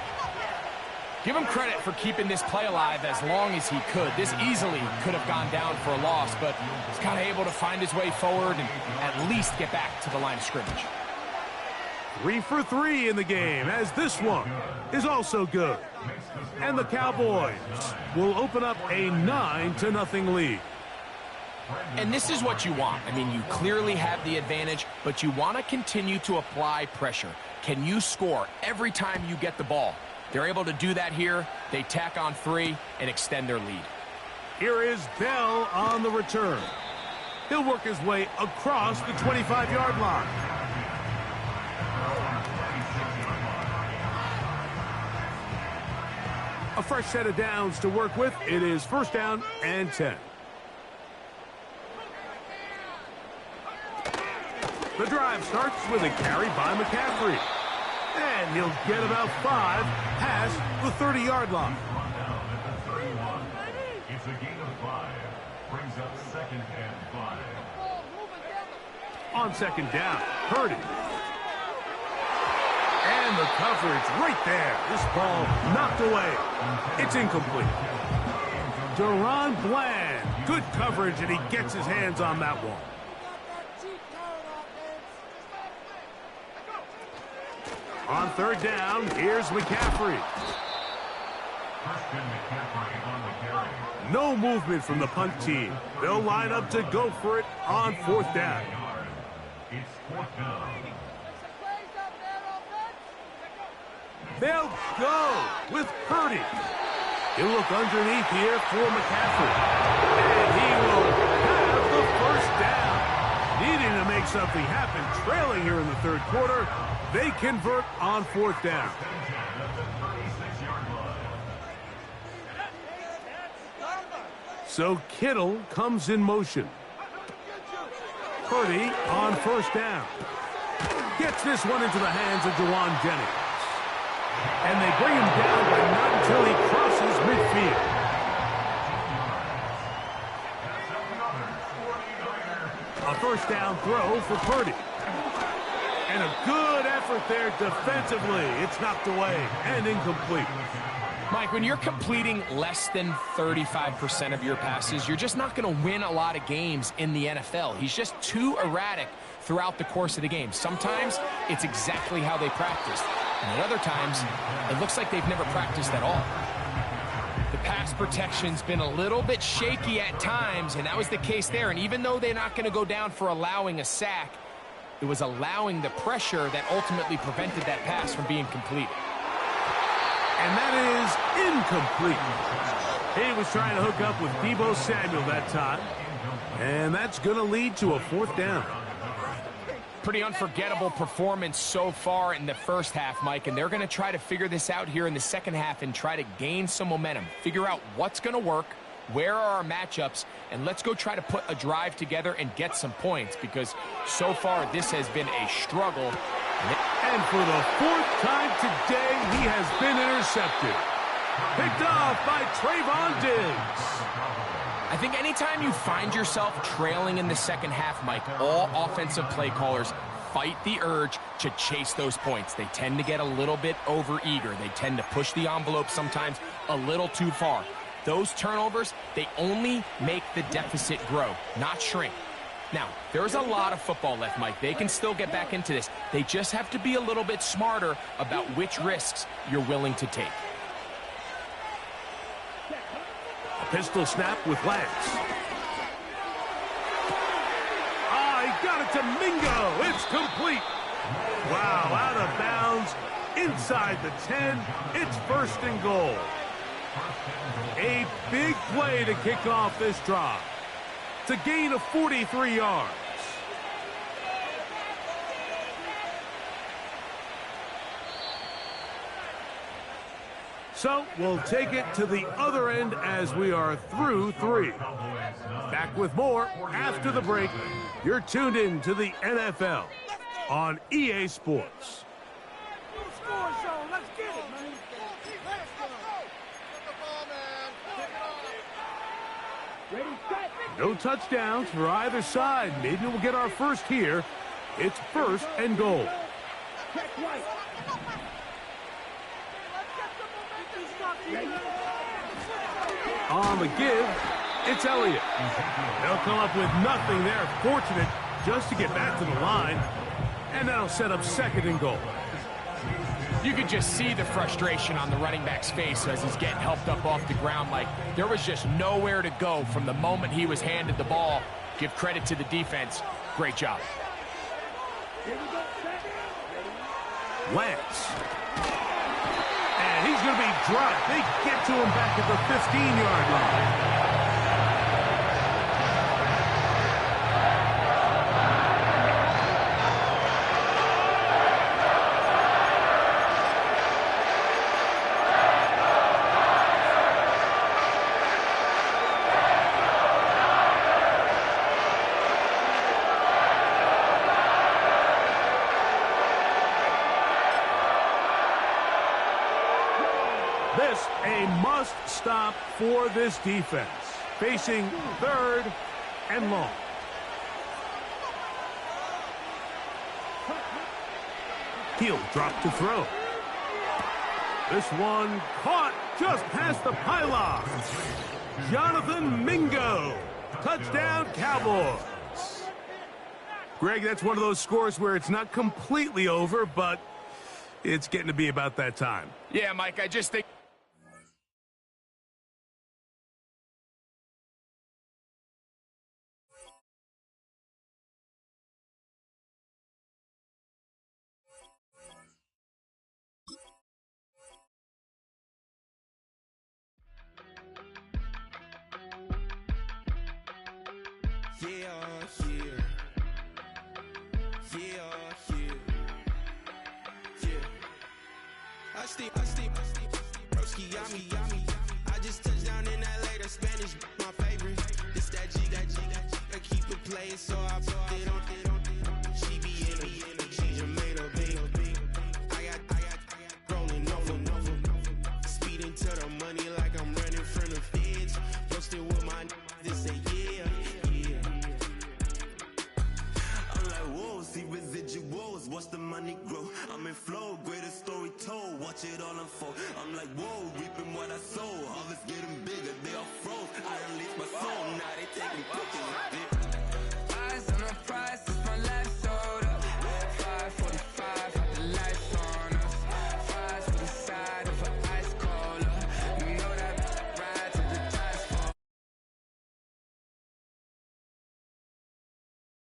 Give him credit for keeping this play alive as long as he could. This easily could have gone down for a loss, but he's kind of able to find his way forward and at least get back to the line of scrimmage. 3 for 3 in the game, as this one is also good. And the Cowboys will open up a 9-0 lead. And this is what you want. I mean, you clearly have the advantage, but you want to continue to apply pressure. Can you score every time you get the ball? They're able to do that here. They tack on 3 and extend their lead. Here is Bell on the return. He'll work his way across the 25-yard line. A fresh set of downs to work with. It is first down and 10. The drive starts with a carry by McCaffrey. And he'll get about 5 past the 30-yard line. It's a gain of 5. Brings up second and 5. On second down, Purdy. And the coverage right there. This ball knocked away. It's incomplete. Deron Bland. Good coverage, and he gets his hands on that one. On third down, here's McCaffrey. No movement from the punt team. They'll line up to go for it on fourth down. It's fourth down. They'll go with Purdy. He'll look underneath here for McCaffrey. And he will have the first down. Needing to make something happen, trailing here in the third quarter. They convert on fourth down. So Kittle comes in motion. Purdy on first down. Gets this one into the hands of Jawan Jennings. And they bring him down, but not until he crosses midfield. A first down throw for Purdy. And a good effort there defensively. It's knocked away and incomplete. Mike, when you're completing less than 35% of your passes, you're just not going to win a lot of games in the NFL. He's just too erratic throughout the course of the game. Sometimes it's exactly how they practiced. And at other times, it looks like they've never practiced at all. The pass protection's been a little bit shaky at times, and that was the case there. And even though they're not going to go down for allowing a sack, it was allowing the pressure that ultimately prevented that pass from being completed. And that is incomplete. He was trying to hook up with Deebo Samuel that time. And that's going to lead to a fourth down. Pretty unforgettable performance so far in the first half, Mike, and they're going to try to figure this out here in the second half and try to gain some momentum, figure out what's going to work, where are our matchups, and let's go try to put a drive together and get some points, because so far this has been a struggle. And for the fourth time today, he has been intercepted. Picked off by Trayvon Diggs. I think anytime you find yourself trailing in the second half, Mike, all offensive play callers fight the urge to chase those points. They tend to get a little bit overeager. They tend to push the envelope sometimes a little too far. Those turnovers, they only make the deficit grow, not shrink. Now, there's a lot of football left, Mike. They can still get back into this. They just have to be a little bit smarter about which risks you're willing to take. Pistol snap with Lance. Ah, he got it to Mingo. It's complete. Wow, out of bounds. Inside the 10. It's first and goal. A big play to kick off this drive. It's a gain of 43 yards. So we'll take it to the other end as we are through 3. Back with more after the break. You're tuned in to the NFL on EA Sports. No touchdowns for either side. Maybe we'll get our first here. It's first and goal. On the give, it's Elliott. They'll come up with nothing there. Fortunate just to get back to the line. And that'll set up second and goal. You could just see the frustration on the running back's face as he's getting helped up off the ground. Like there was just nowhere to go from the moment he was handed the ball. Give credit to the defense. Great job. Lance. And he's going to be dropped. They get to him back at the 15-yard line. A must-stop for this defense. Facing 3rd and long. He'll drop to throw. This one caught just past the pylon. Jonathan Mingo. Touchdown, Cowboys. Greg, that's one of those scores where it's not completely over, but it's getting to be about that time. Yeah, Mike, I just think... I just touched down in LA, the Spanish, my favorite. This that G, I keep it playing, so I put it on. She be in the she just made a big. I got rolling over. Speeding to the money like I'm running from the feds. Posted with my just say yeah. I'm like, whoa, see residuals, watch the money grow. I'm in flow, greatest story told, watch it all unfold. I'm like, whoa, reaping what I sow, harvest getting bigger, they all froze. I release my soul, now they take me